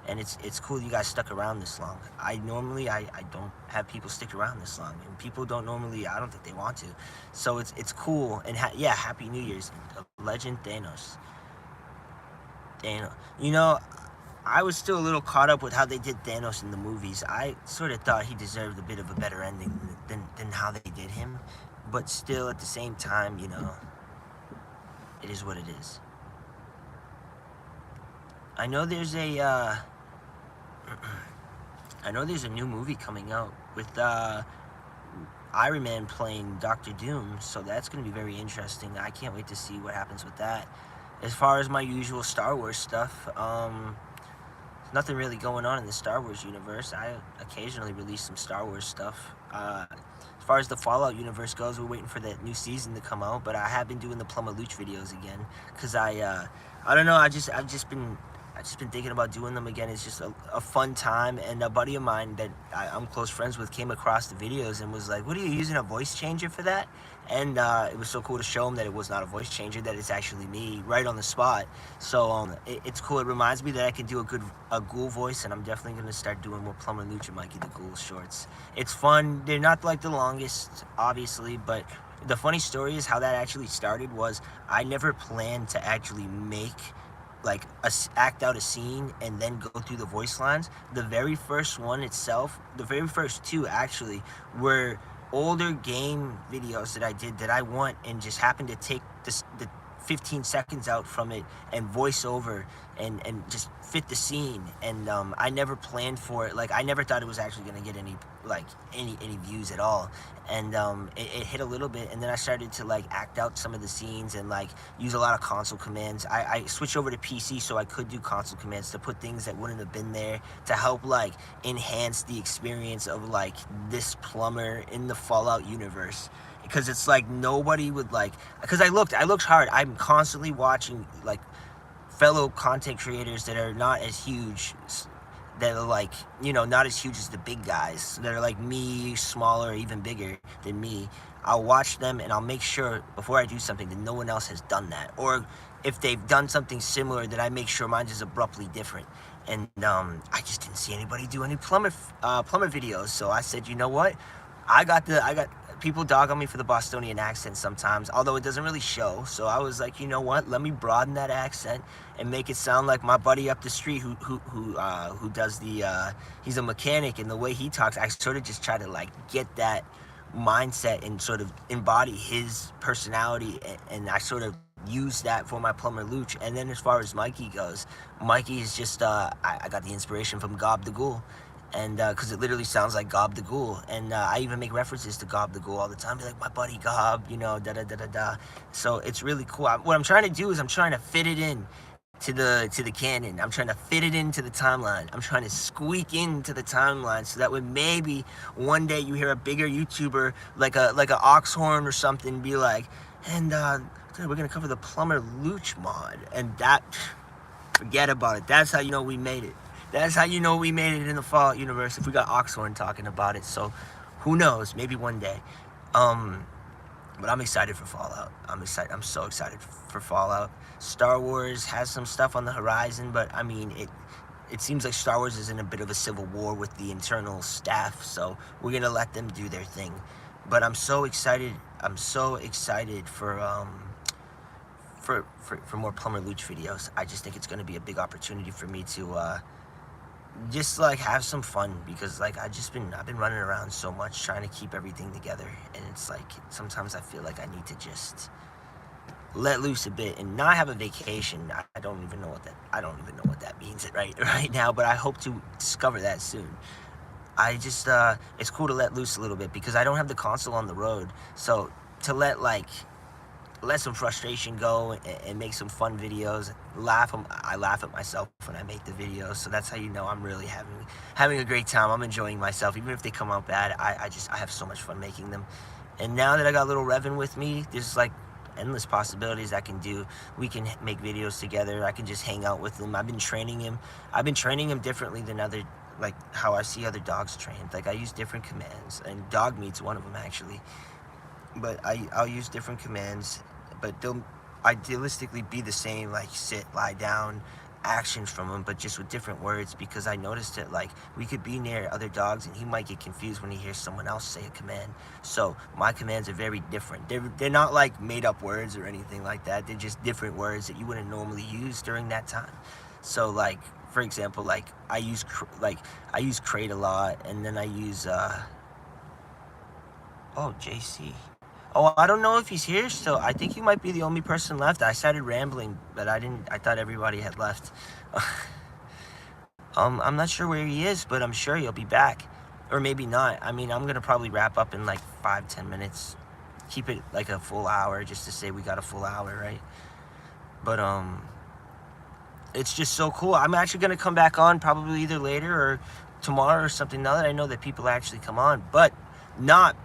And it's cool you guys stuck around this long. I don't have people stick around this long, and people don't normally, I don't think they want to. So it's cool. And yeah, Happy New Year's, Legend Thanos. I was still a little caught up with how they did Thanos in the movies. I sort of thought he deserved a bit of a better ending than how they did him. But still, at the same time, it is what it is. I know there's a new movie coming out with Iron Man playing Dr. Doom, so that's going to be very interesting. I can't wait to see what happens with that. As far as my usual Star Wars stuff, nothing really going on in the Star Wars universe. I occasionally release some Star Wars stuff. As far as the Fallout universe goes, we're waiting for that new season to come out, but I have been doing the Looch videos again, because I don't know, I've just been thinking about doing them again. It's just a fun time. And a buddy of mine that I'm close friends with came across the videos and was like, what, are you using a voice changer for that? And it was so cool to show him that it was not a voice changer, that it's actually me right on the spot. So it's cool. It reminds me that I can do a ghoul voice, and I'm definitely going to start doing more Looch and Mikey the Ghoul shorts. It's fun. They're not like the longest, obviously, but the funny story is how that actually started was I never planned to actually act out a scene and then go through the voice lines. The very first one itself, the very first two actually, were older game videos that I did that I want and just happened to take the 15 seconds out from it and voice over and just fit the scene. And I never planned for it. I never thought it was actually going to get any views at all. And it hit a little bit, and then I started to act out some of the scenes and use a lot of console commands. I switched over to PC so I could do console commands to put things that wouldn't have been there to help enhance the experience of this plumber in the Fallout universe. Because it's nobody would because I looked hard. I'm constantly watching fellow content creators that are not as huge, that are not as huge as the big guys, that are me, smaller, even bigger than me. I'll watch them and I'll make sure before I do something that no one else has done that, or if they've done something similar, that I make sure mine is abruptly different. And I just didn't see anybody do any plumber videos, so I said, you know what, I got people dog on me for the Bostonian accent sometimes, although it doesn't really show. So I was like, you know what? Let me broaden that accent and make it sound like my buddy up the street who does the he's a mechanic, and the way he talks, I sort of just try to like get that mindset and sort of embody his personality, and I sort of use that for my plumber Looch. And then as far as Mikey goes, Mikey is just I got the inspiration from Gob the Ghoul, and because it literally sounds like Gob the Ghoul, and I even make references to Gob the Ghoul all the time, be like, my buddy Gob, you know, da da da da da. So it's really cool. What I'm trying to do is I'm trying to fit it in to the canon. I'm trying to fit it into the timeline. I'm trying to squeak into the timeline so that when maybe one day you hear a bigger YouTuber like a Oxhorn or something be like, and we're gonna cover the plumber Looch mod, and that, forget about it. That's how you know we made it. That's how you know we made it in the Fallout universe, if we got Oxhorn talking about it. So who knows, maybe one day. But I'm excited for Fallout. I'm so excited for Fallout. Star Wars has some stuff on the horizon, but I mean, it seems like Star Wars is in a bit of a civil war with the internal staff, so we're gonna let them do their thing. But I'm so excited. I'm so excited for more Plumber Looch videos. I just think it's gonna be a big opportunity for me to just like have some fun, because like I've been running around so much trying to keep everything together, and it's like sometimes I feel like I need to just let loose a bit and not have a vacation. I don't even know what that means right now, but I hope to discover that soon. I just it's cool to let loose a little bit, because I don't have the console on the road, so to let some frustration go and make some fun videos. I laugh at myself when I make the videos, so that's how you know I'm really having a great time. I'm enjoying myself, even if they come out bad. I have so much fun making them. And now that I got little Revan with me, there's like endless possibilities I can do. We can make videos together. I can just hang out with him. I've been training him differently than like how I see other dogs trained. Like I use different commands, and dog meat's one of them actually. But I'll use different commands, but they'll idealistically be the same, like sit, lie down, actions from him, but just with different words, because I noticed that like we could be near other dogs and he might get confused when he hears someone else say a command. So my commands are very different. They're not like made up words or anything like that. They're just different words that you wouldn't normally use during that time. So like, for example, like I use crate a lot, and then I use oh, JC. Oh, I don't know if he's here still. I think he might be the only person left. I started rambling, but I thought everybody had left. I'm not sure where he is, but I'm sure he'll be back. Or maybe not. I mean, I'm gonna probably wrap up in like 5-10 minutes. Keep it like a full hour, just to say we got a full hour, right? But it's just so cool. I'm actually gonna come back on probably either later or tomorrow or something, now that I know that people actually come on, but not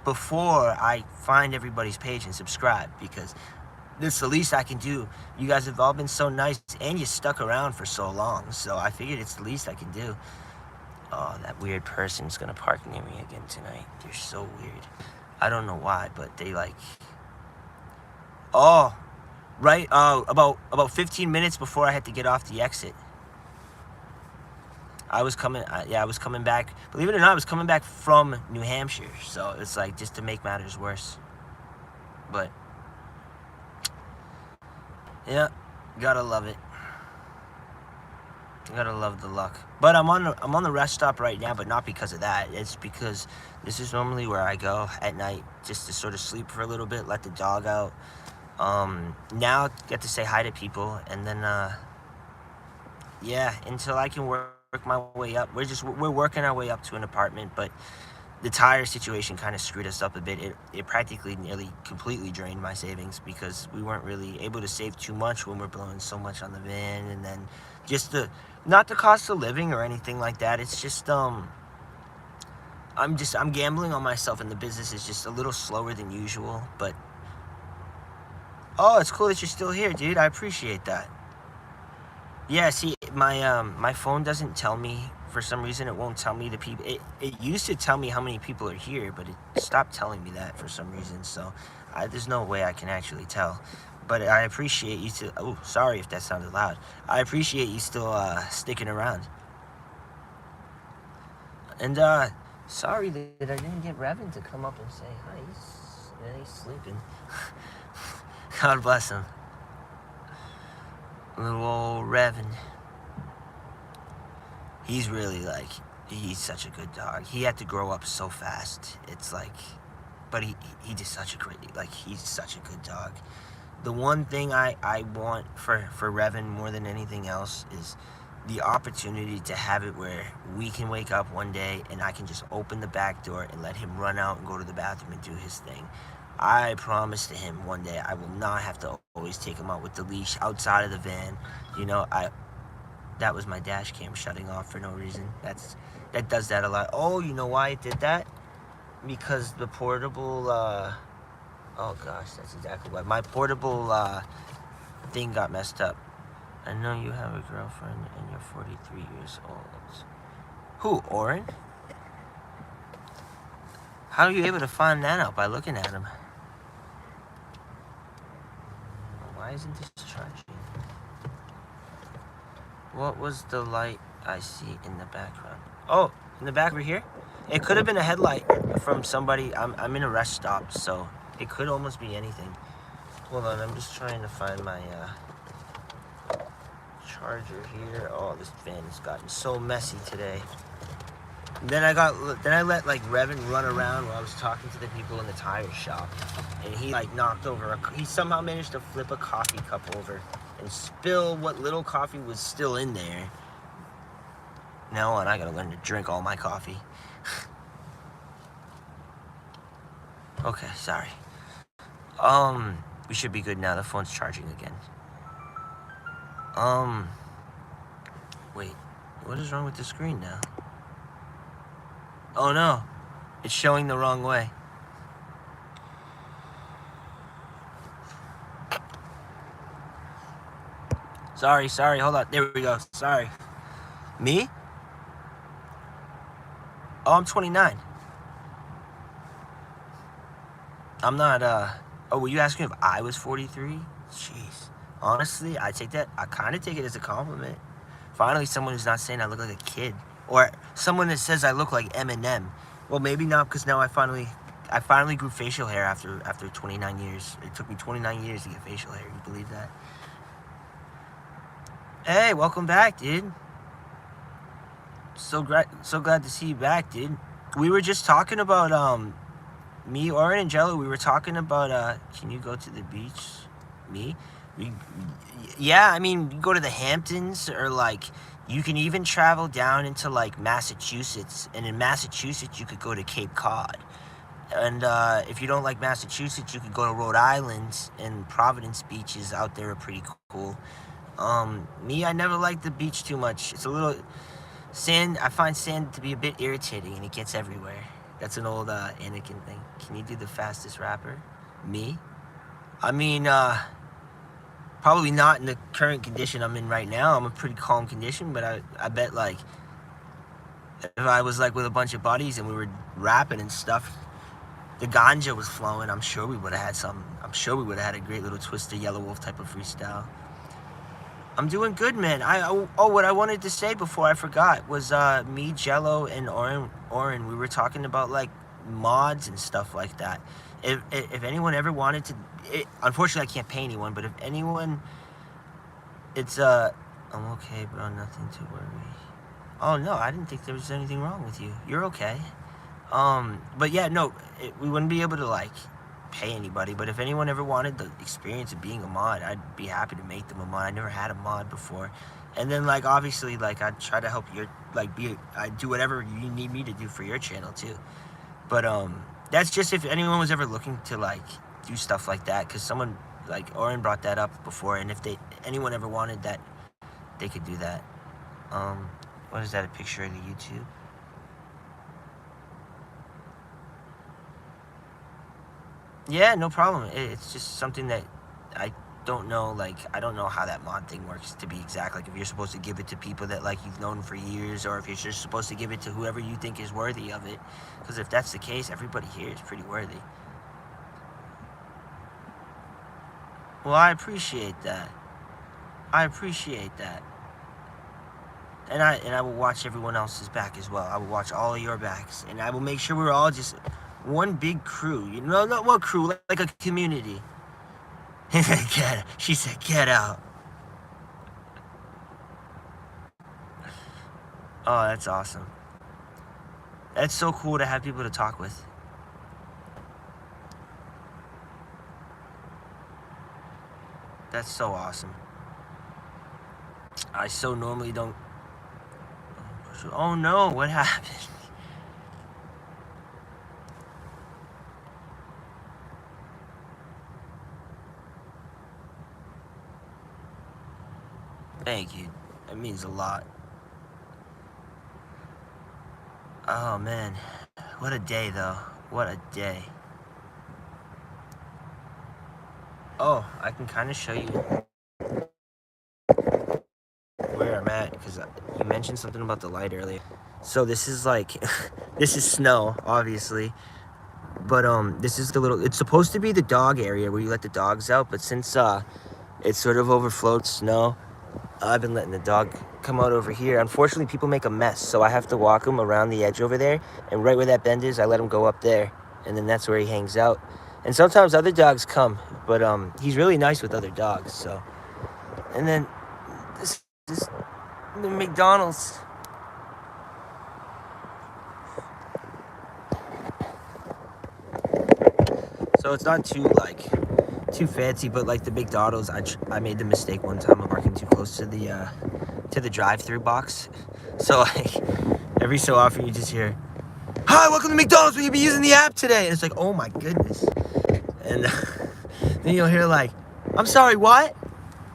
before I find everybody's page and subscribe, because this is the least I can do. You guys have all been so nice, and you stuck around for so long, so I figured it's the least I can do. Oh, that weird person's gonna park near me again tonight. They're so weird. I don't know why, but they like... Oh, right, about 15 minutes before I had to get off the exit. I was coming back, believe it or not, I was coming back from New Hampshire, so it's like, just to make matters worse. But, yeah, gotta love it. Gotta love the luck. But I'm on the rest stop right now, but not because of that. It's because this is normally where I go at night, just to sort of sleep for a little bit, let the dog out. Now get to say hi to people, and then, yeah, until I can work my way up. We're working our way up to an apartment, but the tire situation kind of screwed us up a bit. It practically nearly completely drained my savings, because we weren't really able to save too much when we're blowing so much on the van, and then just not the cost of living or anything like that. It's just I'm gambling on myself, and the business is just a little slower than usual. But oh, it's cool that you're still here, dude. I appreciate that. Yeah, see, my phone doesn't tell me, for some reason. It won't tell me the people. It used to tell me how many people are here, but it stopped telling me that for some reason. So there's no way I can actually tell. But I appreciate you still. Oh, sorry if that sounded loud. I appreciate you still sticking around. And Sorry that I didn't get Revan to come up and say hi. He's sleeping. God bless him. Little old Revan. He's really like, he's such a good dog. He had to grow up so fast. It's like, but he just such a great, like, he's such a good dog. The one thing I want for Revan more than anything else is the opportunity to have it where we can wake up one day and I can just open the back door and let him run out and go to the bathroom and do his thing. I promise to him one day I will not have to always take him out with the leash outside of the van. You know, that was my dash cam shutting off for no reason. That does that a lot. Oh, you know why it did that? Because the portable, oh gosh, that's exactly why. My portable thing got messed up. I know you have a girlfriend and you're 43 years old. Who, Oren? How are you able to find that out? By looking at him. Why isn't this charging? What was the light I see in the background? Oh, in the back over here? It could have been a headlight from somebody. I'm in a rest stop, so it could almost be anything. Hold on, I'm just trying to find my charger here. Oh, this van has gotten so messy today. Then I let like Revan run around while I was talking to the people in the tire shop, and he like knocked over he somehow managed to flip a coffee cup over and spill what little coffee was still in there. Now on, I gotta learn to drink all my coffee. Okay, sorry. We should be good now. The phone's charging again. Wait, what is wrong with the screen now? Oh no, it's showing the wrong way. Sorry, hold on. There we go. Sorry. Me? Oh, I'm 29. I'm not, oh, were you asking if I was 43? Jeez. Honestly, I kind of take it as a compliment. Finally, someone who's not saying I look like a kid. Or someone that says I look like Eminem. Well, maybe not, because now I finally grew facial hair after 29 years. It took me 29 years to get facial hair. You believe that? Hey, welcome back, dude. So glad to see you back, dude. We were just talking about, me, Oren, and Jello, we were talking about, can you go to the beach? Me? Yeah, I mean, you go to the Hamptons, or, like, you can even travel down into, like, Massachusetts. And in Massachusetts, you could go to Cape Cod. And, if you don't like Massachusetts, you could go to Rhode Island, and Providence beaches out there are pretty cool. Me, I never liked the beach too much. It's a little... Sand, I find sand to be a bit irritating, and it gets everywhere. That's an old Anakin thing. Can you do the fastest rapper? Me? I mean, probably not in the current condition I'm in right now. I'm in a pretty calm condition, but I bet, like, if I was, like, with a bunch of buddies and we were rapping and stuff, the ganja was flowing, I'm sure we would have had some. I'm sure we would have had a great little Twister Yellow Wolf type of freestyle. I'm doing good, man. What I wanted to say before I forgot was me, Jello, and Oren, we were talking about like mods and stuff like that. If anyone ever wanted to, unfortunately I can't pay anyone, but if anyone, it's I'm okay, bro, nothing to worry. Oh no, I didn't think there was anything wrong with you. You're okay. But yeah, no, we wouldn't be able to like pay anybody, but if anyone ever wanted the experience of being a mod, I'd be happy to make them a mod. I never had a mod before. And then like obviously like I'd try to help your like I'd do whatever you need me to do for your channel too. But that's just if anyone was ever looking to like do stuff like that, because someone like Oren brought that up before, and if anyone ever wanted that, they could do that. What is that, a picture of the YouTube? Yeah, no problem. It's just something that I don't know, like, I don't know how that mod thing works, to be exact. Like, if you're supposed to give it to people that, like, you've known for years, or if you're just supposed to give it to whoever you think is worthy of it. Because if that's the case, everybody here is pretty worthy. Well, I appreciate that. I appreciate that. And I will watch everyone else's back as well. I will watch all of your backs, and I will make sure we're all just one big crew. You know, not one crew, like a community. She said, get out. Oh, that's awesome. That's so cool to have people to talk with. That's so awesome. I so normally don't. Oh no, what happened? Thank you. That means a lot. Oh man, what a day though. What a day. Oh, I can kind of show you where I'm at, because you mentioned something about the light earlier. So this is like, this is snow, obviously. But this is the little, it's supposed to be the dog area where you let the dogs out, but since it's sort of overflowed snow, I've been letting the dog come out over here. Unfortunately, people make a mess, so I have to walk him around the edge over there, and right where that bend is, I let him go up there, and then that's where he hangs out. And sometimes other dogs come, but he's really nice with other dogs, so. And then this the McDonald's. So it's not too fancy, but like the McDonald's, I made the mistake one time of parking too close to the drive-through box. So like every so often you just hear, "Hi, welcome to McDonald's. Will you be using the app today?" And it's like, oh my goodness. And then you'll hear like, "I'm sorry, what?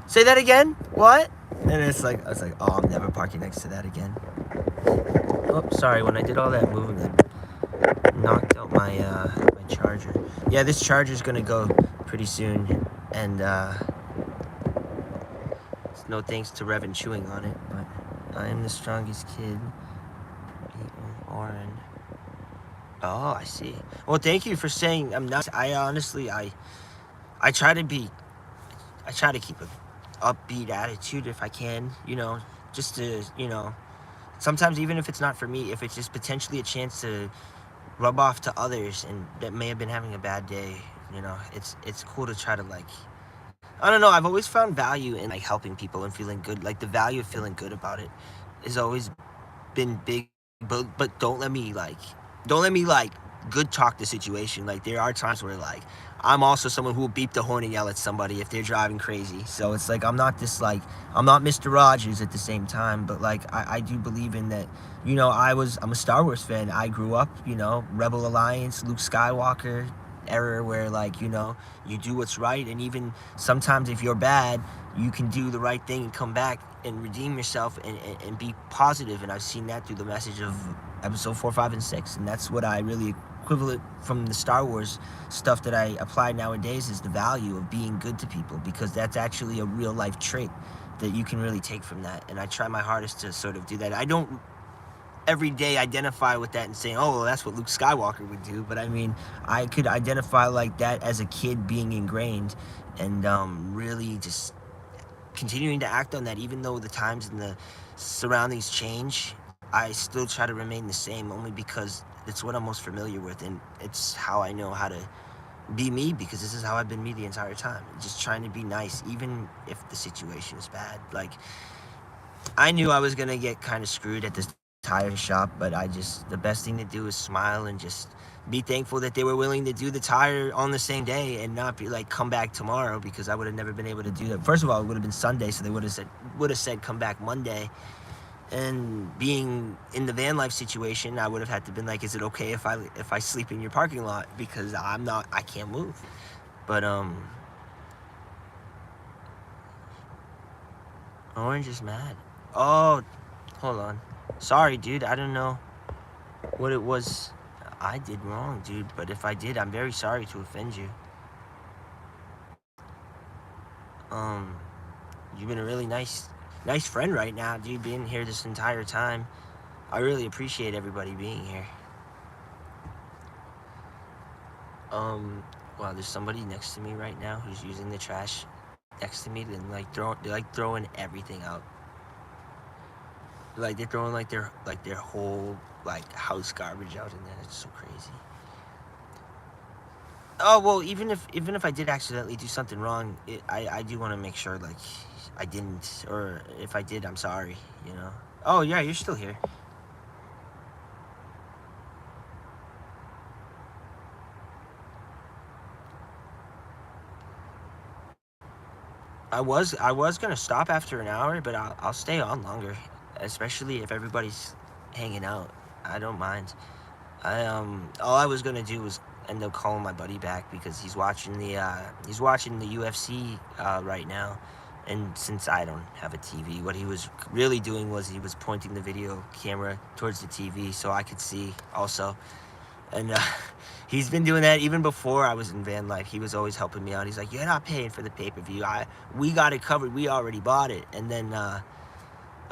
Say that again? What?" And it's like, I was like, oh, I'm never parking next to that again. Oh, sorry. When I did all that moving, I knocked out my my charger. Yeah, this charger's gonna go pretty soon, and it's no thanks to Revan chewing on it, but I am the strongest kid. Oren. Oh, I see. Well, thank you for saying I'm not. I honestly, I try to be, I try to keep a upbeat attitude if I can, you know, just to, you know, sometimes even if it's not for me, if it's just potentially a chance to rub off to others and that may have been having a bad day, you know, it's cool to try to like, I don't know, I've always found value in like helping people and feeling good. Like the value of feeling good about it has always been big, but don't let me like good talk the situation. Like there are times where like I'm also someone who will beep the horn and yell at somebody if they're driving crazy. So it's like I'm not Mr. Rogers at the same time, but like I do believe in that, you know, I'm a Star Wars fan. I grew up, you know, Rebel Alliance, Luke Skywalker era, where like, you know, you do what's right, and even sometimes if you're bad, you can do the right thing and come back and redeem yourself and be positive. And I've seen that through the message of episode 4, 5, and 6, and that's what I really equivalent from the Star Wars stuff that I apply nowadays is the value of being good to people, because that's actually a real life trait that you can really take from that. And I try my hardest to sort of do that. I don't every day identify with that and say, oh, well, that's what Luke Skywalker would do, but I mean, I could identify like that as a kid being ingrained, and really just continuing to act on that, even though the times and the surroundings change. I still try to remain the same, only because it's what I'm most familiar with, and it's how I know how to be me, because this is how I've been me the entire time. Just trying to be nice, even if the situation is bad. Like, I knew I was going to get kind of screwed at this tire shop, but the best thing to do is smile and just be thankful that they were willing to do the tire on the same day and not be like, come back tomorrow, because I would have never been able to do that. First of all, it would have been Sunday, so they would have said come back Monday. And being in the van life situation, I would have had to been like, is it okay if I sleep in your parking lot, because I can't move. But Orange is mad. Oh, hold on. Sorry, dude. I don't know what it was I did wrong, dude. But if I did, I'm very sorry to offend you. You've been a really nice friend right now, dude. Being here this entire time. I really appreciate everybody being here. Wow, there's somebody next to me right now who's using the trash next to me, and they're throwing everything out. Like they're throwing like their whole like house garbage out in there. It's so crazy. Oh well, even if I did accidentally do something wrong, I do want to make sure like I didn't, or if I did, I'm sorry. You know. Oh yeah, you're still here. I was gonna stop after an hour, but I'll stay on longer, especially if everybody's hanging out. I don't mind. All I was gonna do was end up calling my buddy back because he's watching the UFC right now, and since I don't have a TV, what he was really doing was he was pointing the video camera towards the TV so I could see also, and he's been doing that even before I was in van life. He was always helping me out. He's like, "You're not paying for the pay-per-view. We got it covered. We already bought it." And then,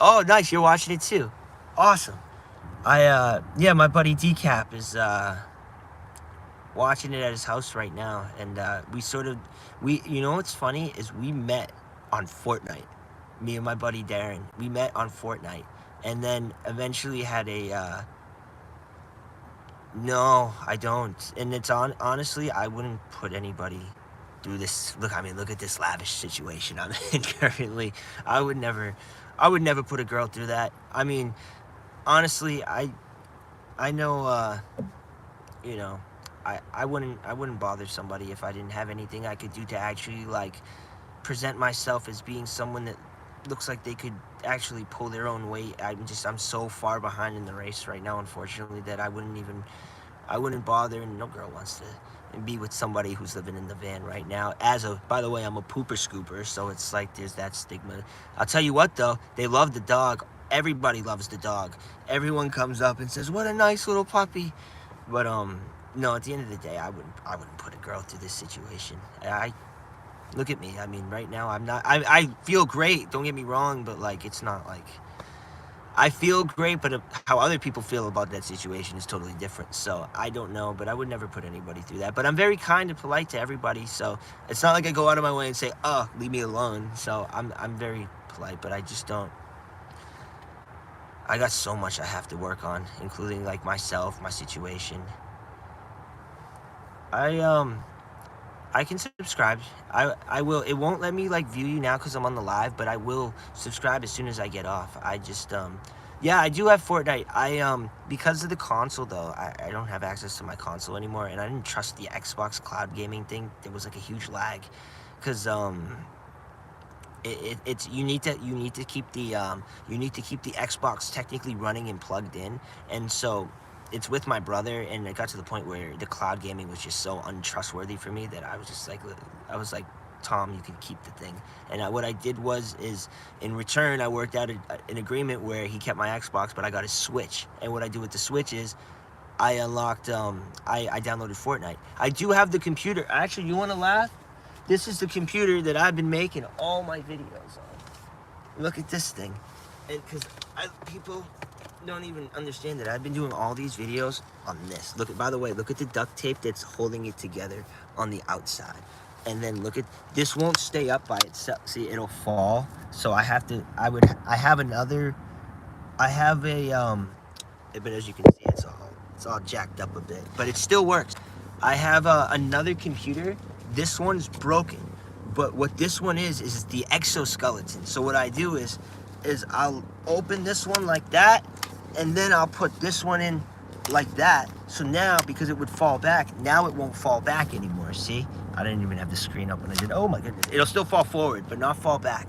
oh, nice, you're watching it too. Awesome. Yeah, my buddy Decap is watching it at his house right now, and you know what's funny is we met on Fortnite. Me and my buddy Darren, we met on Fortnite, and then eventually had a. No, I don't, and it's honestly, I wouldn't put anybody through this. Look, I mean, look at this lavish situation I'm in currently. I would never put a girl through that. I mean, honestly, I know, you know, I wouldn't bother somebody if I didn't have anything I could do to actually like present myself as being someone that looks like they could actually pull their own weight. I'm so far behind in the race right now, unfortunately, that I wouldn't bother, and no girl wants to be with somebody who's living in the van right now. By the way, I'm a pooper scooper, so it's like there's that stigma. I'll tell you what though, they love the dog. Everybody loves the dog. Everyone comes up and says, "What a nice little puppy." But no, at the end of the day, I wouldn't put a girl through this situation. Look at me. I mean, right now I feel great. Don't get me wrong, but like it's not like I feel great, but how other people feel about that situation is totally different. So I don't know, but I would never put anybody through that. But I'm very kind and polite to everybody, so it's not like I go out of my way and say, "Oh, leave me alone." So I'm very polite, but I just don't. I got so much I have to work on, including like myself, my situation. I can subscribe. I will. It won't let me like view you now because I'm on the live, but I will subscribe as soon as I get off. I just yeah, I do have Fortnite. Because of the console though, I don't have access to my console anymore, and I didn't trust the Xbox cloud gaming thing. There was like a huge lag, because it's you need to keep the Xbox technically running and plugged in, and so it's with my brother, and it got to the point where the cloud gaming was just so untrustworthy for me that I was like, "Tom, you can keep the thing." And what I did is in return I worked out an agreement where he kept my Xbox, but I got a Switch. And what I do with the Switch is I unlocked I downloaded Fortnite. I do have the computer. Actually, you want to laugh? This is the computer that I've been making all my videos on. Look at this thing. And because people don't even understand that I've been doing all these videos on this. By the way, look at the duct tape that's holding it together on the outside. And then look at, this won't stay up by itself. See, it'll fall. So I have a, but as you can see, it's all jacked up a bit, but it still works. I have another computer. This one's broken, but what this one is the exoskeleton. So what I do is I'll open this one like that, and then I'll put this one in like that. So now, because it would fall back, now it won't fall back anymore. See, I didn't even have the screen up when I did. Oh my goodness, it'll still fall forward, but not fall back.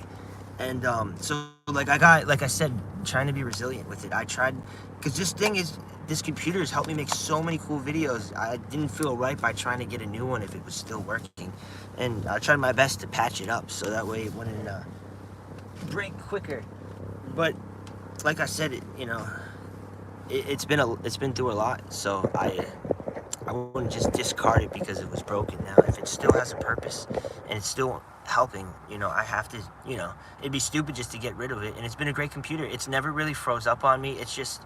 And so like I said, trying to be resilient with it. I tried, because this computer has helped me make so many cool videos. I didn't feel right by trying to get a new one if it was still working, and I tried my best to patch it up so that way it wouldn't break quicker. But like I said, it's been through a lot, so I wouldn't just discard it because it was broken. Now, if it still has a purpose and it's still helping, I have to, it'd be stupid just to get rid of it. And it's been a great computer. It's never really froze up on me. It's just,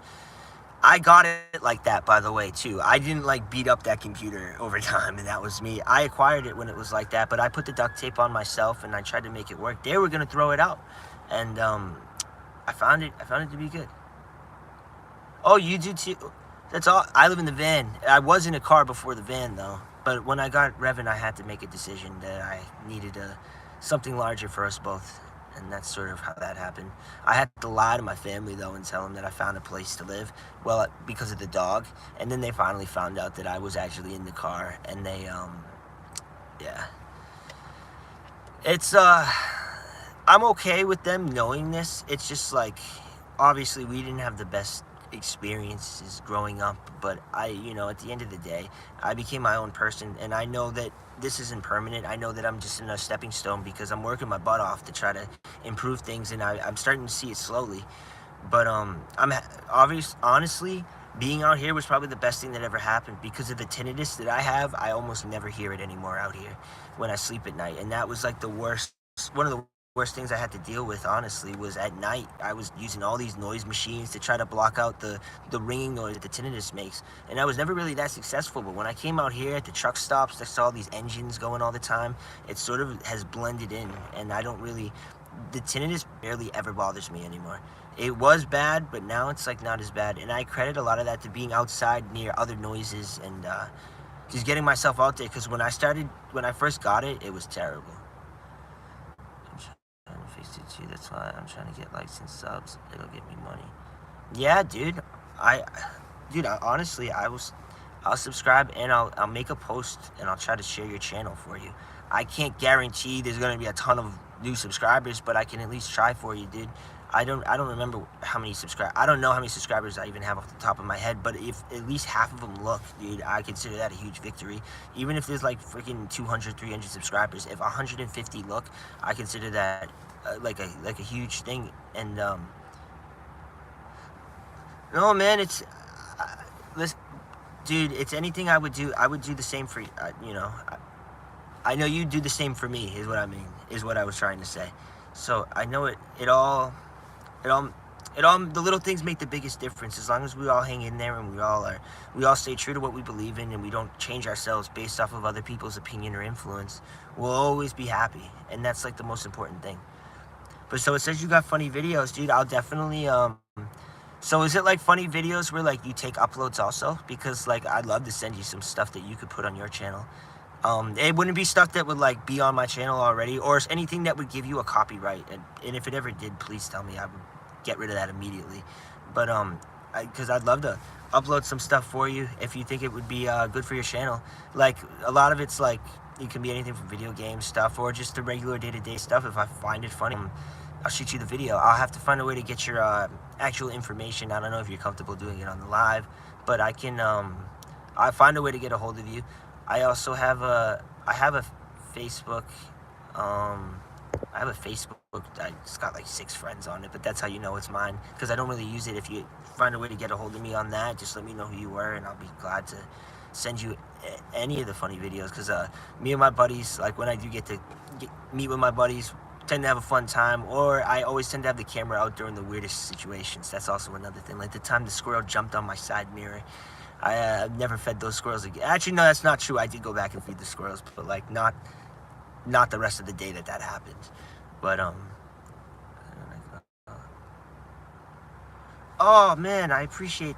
I got it like that, by the way, too. I didn't like beat up that computer over time, and that was me. I acquired it when it was like that, but I put the duct tape on myself and I tried to make it work. They were gonna throw it out, and I found it to be good. Oh, you do too? That's all. I live in the van. I was in a car before the van, though. But when I got Revan, I had to make a decision that I needed something larger for us both. And that's sort of how that happened. I had to lie to my family, though, and tell them that I found a place to live. Well, because of the dog. And then they finally found out that I was actually in the car. And they, yeah. It's, I'm okay with them knowing this. It's just like, obviously, we didn't have the best experiences growing up, but you know, at the end of the day, I became my own person, and I know that this isn't permanent. I know that I'm just in a stepping stone because I'm working my butt off to try to improve things, and I'm starting to see it slowly. But honestly, being out here was probably the best thing that ever happened because of the tinnitus that I have. I almost never hear it anymore out here when I sleep at night, and that was like the worst, one of the worst things I had to deal with, honestly, was at night. I was using all these noise machines to try to block out the ringing noise that the tinnitus makes, and I was never really that successful. But when I came out here at the truck stops, I saw all these engines going all the time. It sort of has blended in, and I don't really, the tinnitus barely ever bothers me anymore. It was bad, but now it's like not as bad, and I credit a lot of that to being outside near other noises and just getting myself out there, because when I first got it, it was terrible. That's why I'm trying to get likes and subs. It'll get me money. Yeah, dude. Honestly, I'll subscribe, and I'll make a post, and I'll try to share your channel for you. I can't guarantee there's gonna be a ton of new subscribers, but I can at least try for you, dude. I don't remember how many subscribers. I don't know how many subscribers I even have off the top of my head, but if at least half of them look, dude, I consider that a huge victory. Even if there's like freaking 200, 300 subscribers, if 150 look, I consider that like a huge thing. And no, man, it's listen, dude, it's anything I would do the same for you. You know, I know you do the same for me, is what I mean, is what I was trying to say. So I know it all, the little things make the biggest difference. As long as we all hang in there, and we all stay true to what we believe in, and we don't change ourselves based off of other people's opinion or influence, we'll always be happy. And that's like the most important thing. But so it says you got funny videos, dude. I'll definitely, so is it like funny videos where like you take uploads also? Because like I'd love to send you some stuff that you could put on your channel. It wouldn't be stuff that would like be on my channel already, or anything that would give you a copyright. And if it ever did, please tell me. I would get rid of that immediately. But because I'd love to upload some stuff for you if you think it would be good for your channel. Like a lot of it's like, it can be anything from video game stuff or just the regular day-to-day stuff. If I find it funny, I'll shoot you the video. I'll have to find a way to get your actual information. I don't know if you're comfortable doing it on the live, but I can. I find a way to get a hold of you. I also have a Facebook. I have a Facebook. It's got like 6 friends on it, but that's how you know it's mine, because I don't really use it. If you find a way to get a hold of me on that, just let me know who you were, and I'll be glad to send you any of the funny videos. Because me and my buddies, like when I do get to meet with my buddies, tend to have a fun time, or I always tend to have the camera out during the weirdest situations. That's also another thing. Like the time the squirrel jumped on my side mirror, I've never fed those squirrels again. Actually, no, that's not true. I did go back and feed the squirrels, but like not the rest of the day that happened. But oh man, I appreciate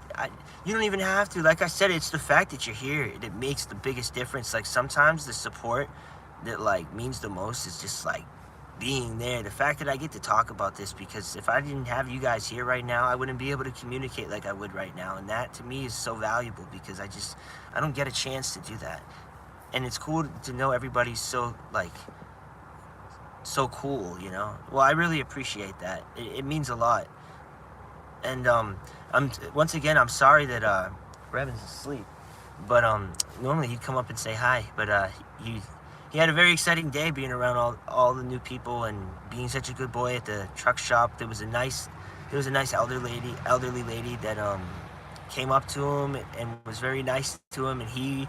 you don't even have to. Like I said, it's the fact that you're here that makes the biggest difference. Like sometimes the support that like means the most is just like being there. The fact that I get to talk about this, because if I didn't have you guys here right now, I wouldn't be able to communicate like I would right now. And that to me is so valuable, because I don't get a chance to do that. And it's cool to know everybody's so like so cool, you know. Well, I really appreciate that. It means a lot. And once again, I'm sorry that Revan's asleep, but normally he'd come up and say hi, but he had a very exciting day being around all the new people and being such a good boy at the truck shop. There was a nice elderly lady that came up to him and was very nice to him, and he,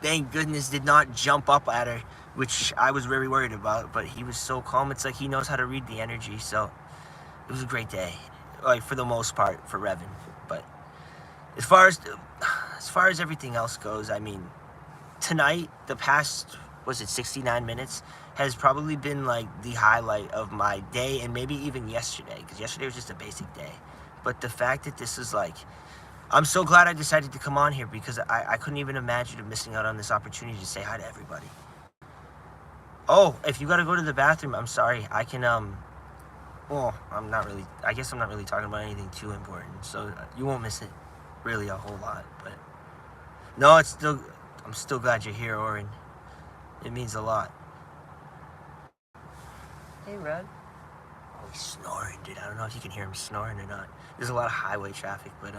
thank goodness, did not jump up at her, which I was very worried about. But he was so calm. It's like he knows how to read the energy. So it was a great day, like for the most part, for Revan. But as far as everything else goes, I mean, tonight, the past, was it 69 minutes, has probably been like the highlight of my day, and maybe even yesterday, because yesterday was just a basic day. But the fact that this is like, I'm so glad I decided to come on here, because I couldn't even imagine missing out on this opportunity to say hi to everybody. Oh, if you gotta go to the bathroom, I'm sorry. I can, well, I guess I'm not really talking about anything too important, so you won't miss it really a whole lot, but no, I'm still glad you're here, Oren. It means a lot. Hey, Red. Oh, he's snoring, dude. I don't know if you can hear him snoring or not. There's a lot of highway traffic, but,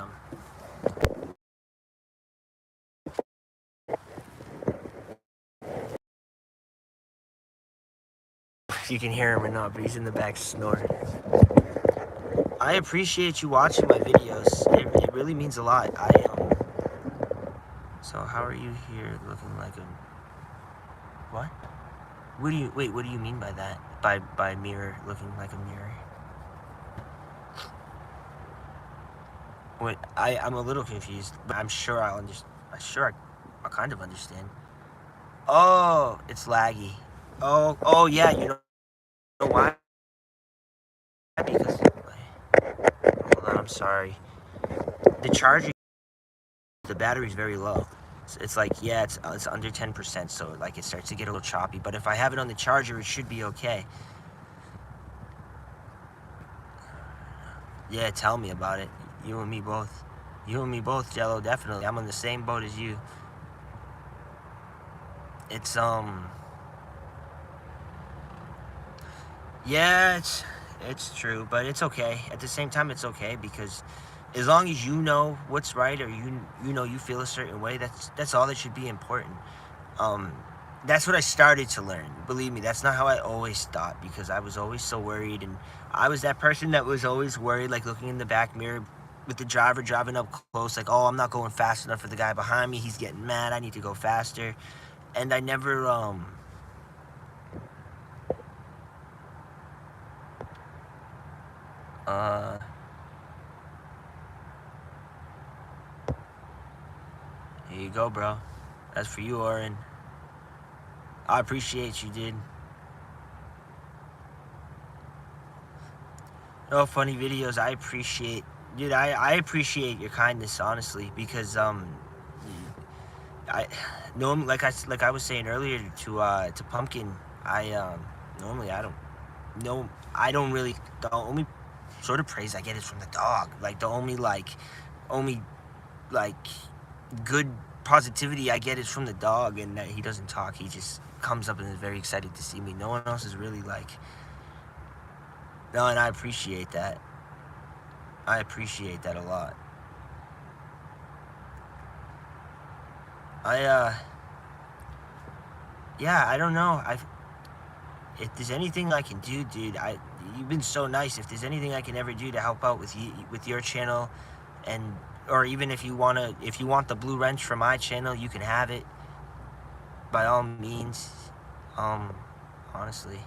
if you can hear him or not, but he's in the back snoring. I appreciate you watching my videos. It really means a lot. So how are you here looking like a... What? What do you mean by that? By mirror, looking like a mirror? Wait, I'm a little confused, but I'm sure I'll kind of understand. Oh, it's laggy. Oh yeah, you know why? Because, hold on, I'm sorry. The charger, the battery's very low. It's like, yeah, it's under 10%, so like it starts to get a little choppy. But if I have it on the charger, it should be okay. Yeah, tell me about it. You and me both. You and me both, Jello, definitely. I'm on the same boat as you. It's, yeah, it's true, but it's okay. At the same time, it's okay, because as long as you know what's right, or you know you feel a certain way, that's all that should be important. That's what I started to learn. Believe me, that's not how I always thought, because I was always so worried, and I was that person that was always worried, like looking in the back mirror with the driver driving up close, like, oh, I'm not going fast enough for the guy behind me. He's getting mad. I need to go faster. And I never, here you go, bro. That's for you, Oren. I appreciate you, dude. Oh, funny videos. I appreciate, dude. I appreciate your kindness, honestly, because I normally, like I was saying earlier to Pumpkin, normally I don't really, the only sort of praise I get is from the dog. Like the only good positivity I get is from the dog, and that he doesn't talk. He just comes up and is very excited to see me. No one else is really like, no, and I appreciate that. I appreciate that a lot. Yeah, I don't know. If there's anything I can do, dude, you've been so nice. If there's anything I can ever do to help out with you, with your channel, or even if you want the blue wrench for my channel, you can have it. By all means, honestly.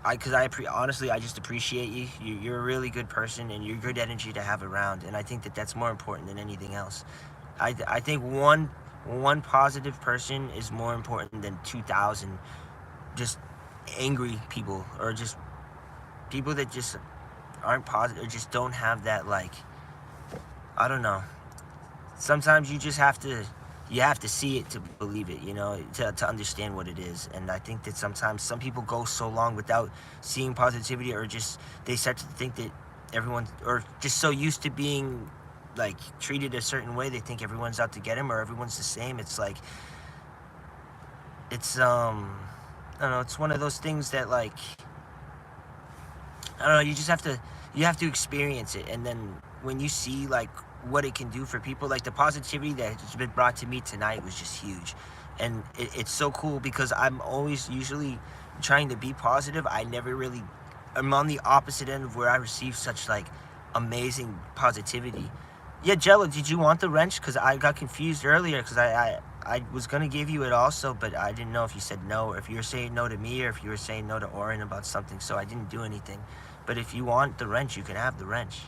Honestly, I just appreciate you. You're a really good person, and you're good energy to have around, and I think that's more important than anything else. I think one positive person is more important than 2,000 just angry people, or just people that just aren't positive, or just don't have that, like, I don't know. Sometimes you just have to see it to believe it, you know, to understand what it is. And I think that sometimes some people go so long without seeing positivity, or just they start to think that everyone's, or just so used to being like treated a certain way, they think everyone's out to get him, or everyone's the same. It's like, it's I don't know, it's one of those things that, like, I don't know, you have to experience it, and then when you see like what it can do for people, like the positivity that has been brought to me tonight was just huge. And it's so cool, because I'm always usually trying to be positive. I'm on the opposite end of where I receive such like amazing positivity. Yeah, Jello, did you want the wrench? Because I got confused earlier, because I was going to give you it also, but I didn't know if you said no, or if you were saying no to me, or if you were saying no to Oren about something, so I didn't do anything. But if you want the wrench, you can have the wrench.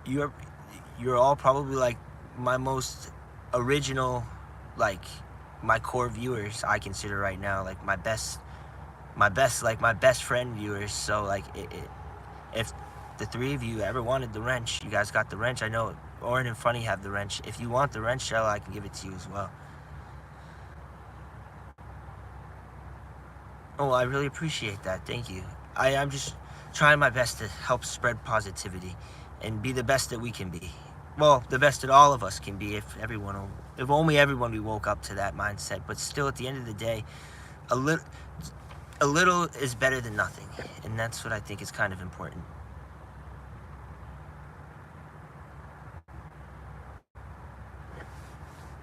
You're all probably like my most original, like my core viewers, I consider right now, like my best my best friend viewers. So like, if the three of you ever wanted the wrench, you guys got the wrench. I know Oren and Funny have the wrench. If you want the wrench, Jello, I can give it to you as well. Oh, I really appreciate that. Thank you. I'm just trying my best to help spread positivity and be the best that we can be. Well, the best that all of us can be if only everyone we woke up to that mindset. But still, at the end of the day, a little is better than nothing. And that's what I think is kind of important.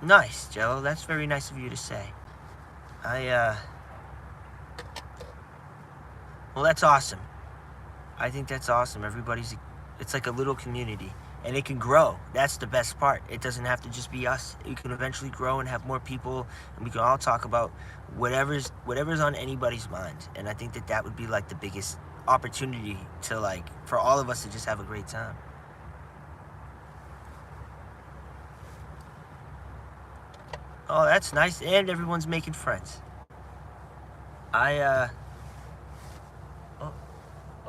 Nice, Jello. That's very nice of you to say. Well, that's awesome. I think that's awesome. It's like a little community, and it can grow. That's the best part. It doesn't have to just be us. It can eventually grow and have more people, and we can all talk about whatever's on anybody's mind. And I think that would be like the biggest opportunity to, like, for all of us to just have a great time. Oh, that's nice, and everyone's making friends. Oh,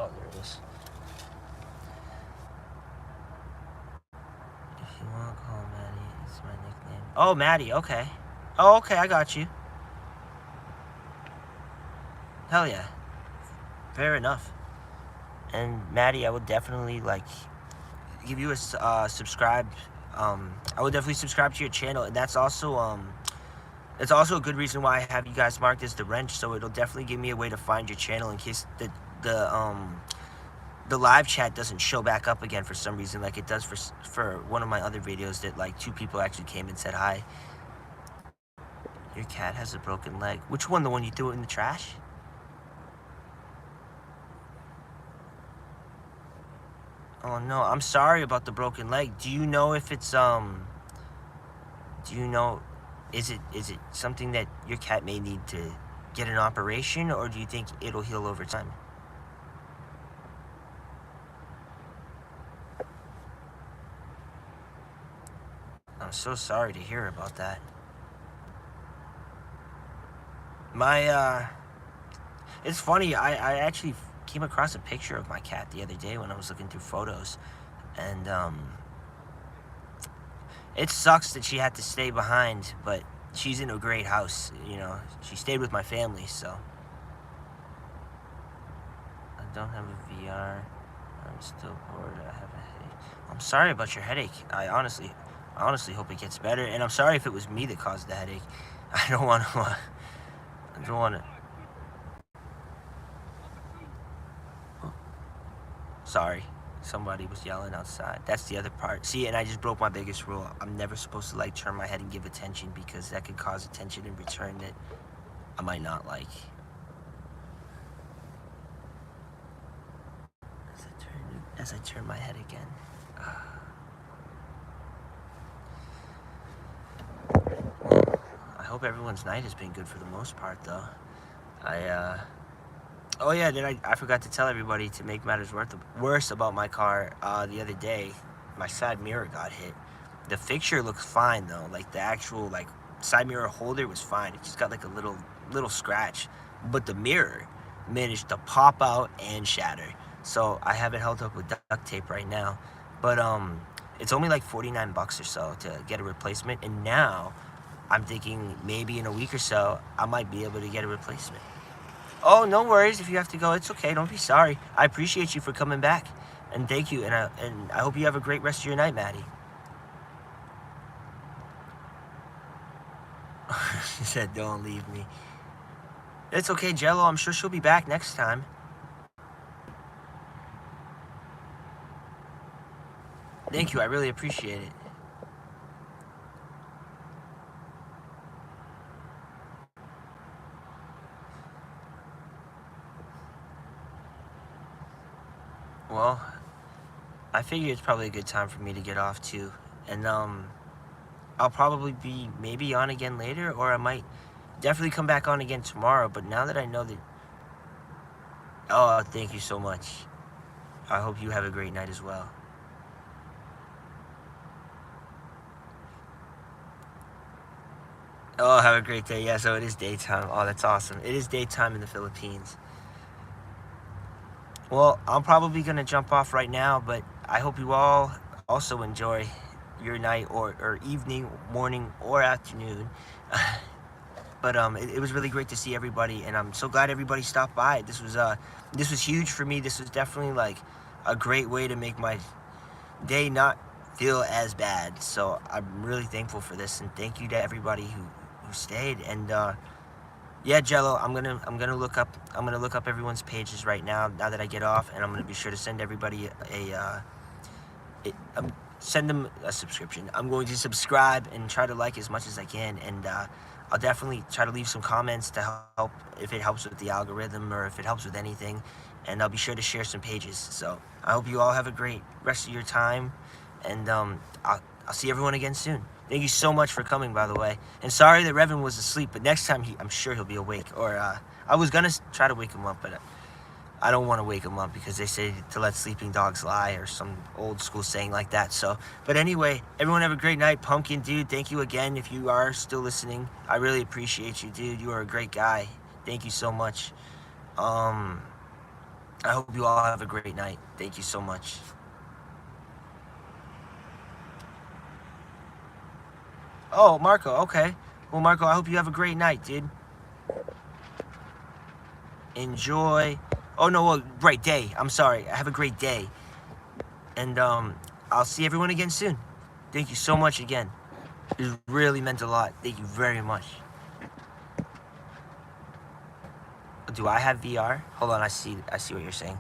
there it is. If you want to call Maddie, it's my nickname. Oh, Maddie, okay. Oh, okay, I got you. Hell yeah. Fair enough. And Maddie, I would definitely, like, give you a subscribe. I would definitely subscribe to your channel, and that's also it's also a good reason why I have you guys marked as the wrench, so it'll definitely give me a way to find your channel in case the live chat doesn't show back up again for some reason, like it does for one of my other videos that, like, 2 people actually came and said hi. Your cat has a broken leg. Which one? The one you threw in the trash? Oh no, I'm sorry about the broken leg. Do you know if it's is it something that your cat may need to get an operation, or do you think it'll heal over time? I'm so sorry to hear about that. It's funny, I actually came across a picture of my cat the other day when I was looking through photos, and it sucks that she had to stay behind, but she's in a great house, you know. She stayed with my family, so. I don't have a VR. I'm still bored. I have a headache. I'm sorry about your headache. I honestly hope it gets better, and I'm sorry if it was me that caused the headache. I don't want to. Sorry, somebody was yelling outside. That's the other part. See, and I just broke my biggest rule. I'm never supposed to, like, turn my head and give attention, because that could cause attention in return that I might not like. As I turn my head again. I hope everyone's night has been good for the most part, though. Oh yeah, I forgot to tell everybody, to make matters worse about my car, the other day, my side mirror got hit. The fixture looks fine, though. Like, the actual, like, side mirror holder was fine. It just got, like, a little scratch. But the mirror managed to pop out and shatter. So I have it held up with duct tape right now. But it's only like 49 bucks or so to get a replacement. And now I'm thinking maybe in a week or so I might be able to get a replacement. Oh, no worries if you have to go. It's okay. Don't be sorry. I appreciate you for coming back. And thank you. And I hope you have a great rest of your night, Maddie. She said, don't leave me. It's okay, Jello. I'm sure she'll be back next time. Thank you. I really appreciate it. Well, I figure it's probably a good time for me to get off, too. And, I'll probably be maybe on again later, or I might definitely come back on again tomorrow. But now that I know that... Oh, thank you so much. I hope you have a great night as well. Oh, have a great day. Yeah, so it is daytime. Oh, that's awesome. It is daytime in the Philippines. Well, I'm probably going to jump off right now, but I hope you all also enjoy your night or evening, morning, or afternoon. But it was really great to see everybody, and I'm so glad everybody stopped by. This was huge for me. This was definitely like a great way to make my day not feel as bad. So I'm really thankful for this, and thank you to everybody who stayed. And yeah, Jello, I'm gonna look up everyone's pages right now. Now that I get off, and I'm gonna be sure to send everybody send them a subscription. I'm going to subscribe and try to like as much as I can, and I'll definitely try to leave some comments to help if it helps with the algorithm or if it helps with anything, and I'll be sure to share some pages. So I hope you all have a great rest of your time, and I'll see everyone again soon. Thank you so much for coming, by the way. And sorry that Revan was asleep, but next time I'm sure he'll be awake. Or I was gonna try to wake him up, but I don't want to wake him up because they say to let sleeping dogs lie or some old school saying like that. So, but anyway, everyone have a great night. Pumpkin, dude, thank you again. If you are still listening, I really appreciate you, dude. You are a great guy. Thank you so much. I hope you all have a great night. Thank you so much. Oh, Marco, okay. Well, Marco, I hope you have a great night, dude. Enjoy. Oh, no, well, right, day. I'm sorry. Have a great day. And I'll see everyone again soon. Thank you so much again. It really meant a lot. Thank you very much. Do I have VR? Hold on, I see what you're saying.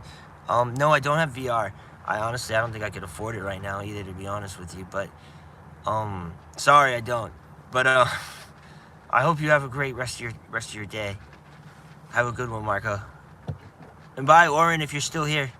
No, I don't have VR. I don't think I could afford it right now either, to be honest with you. But sorry, I don't. But I hope you have a great rest of your day. Have a good one, Marco. And bye, Oren, if you're still here.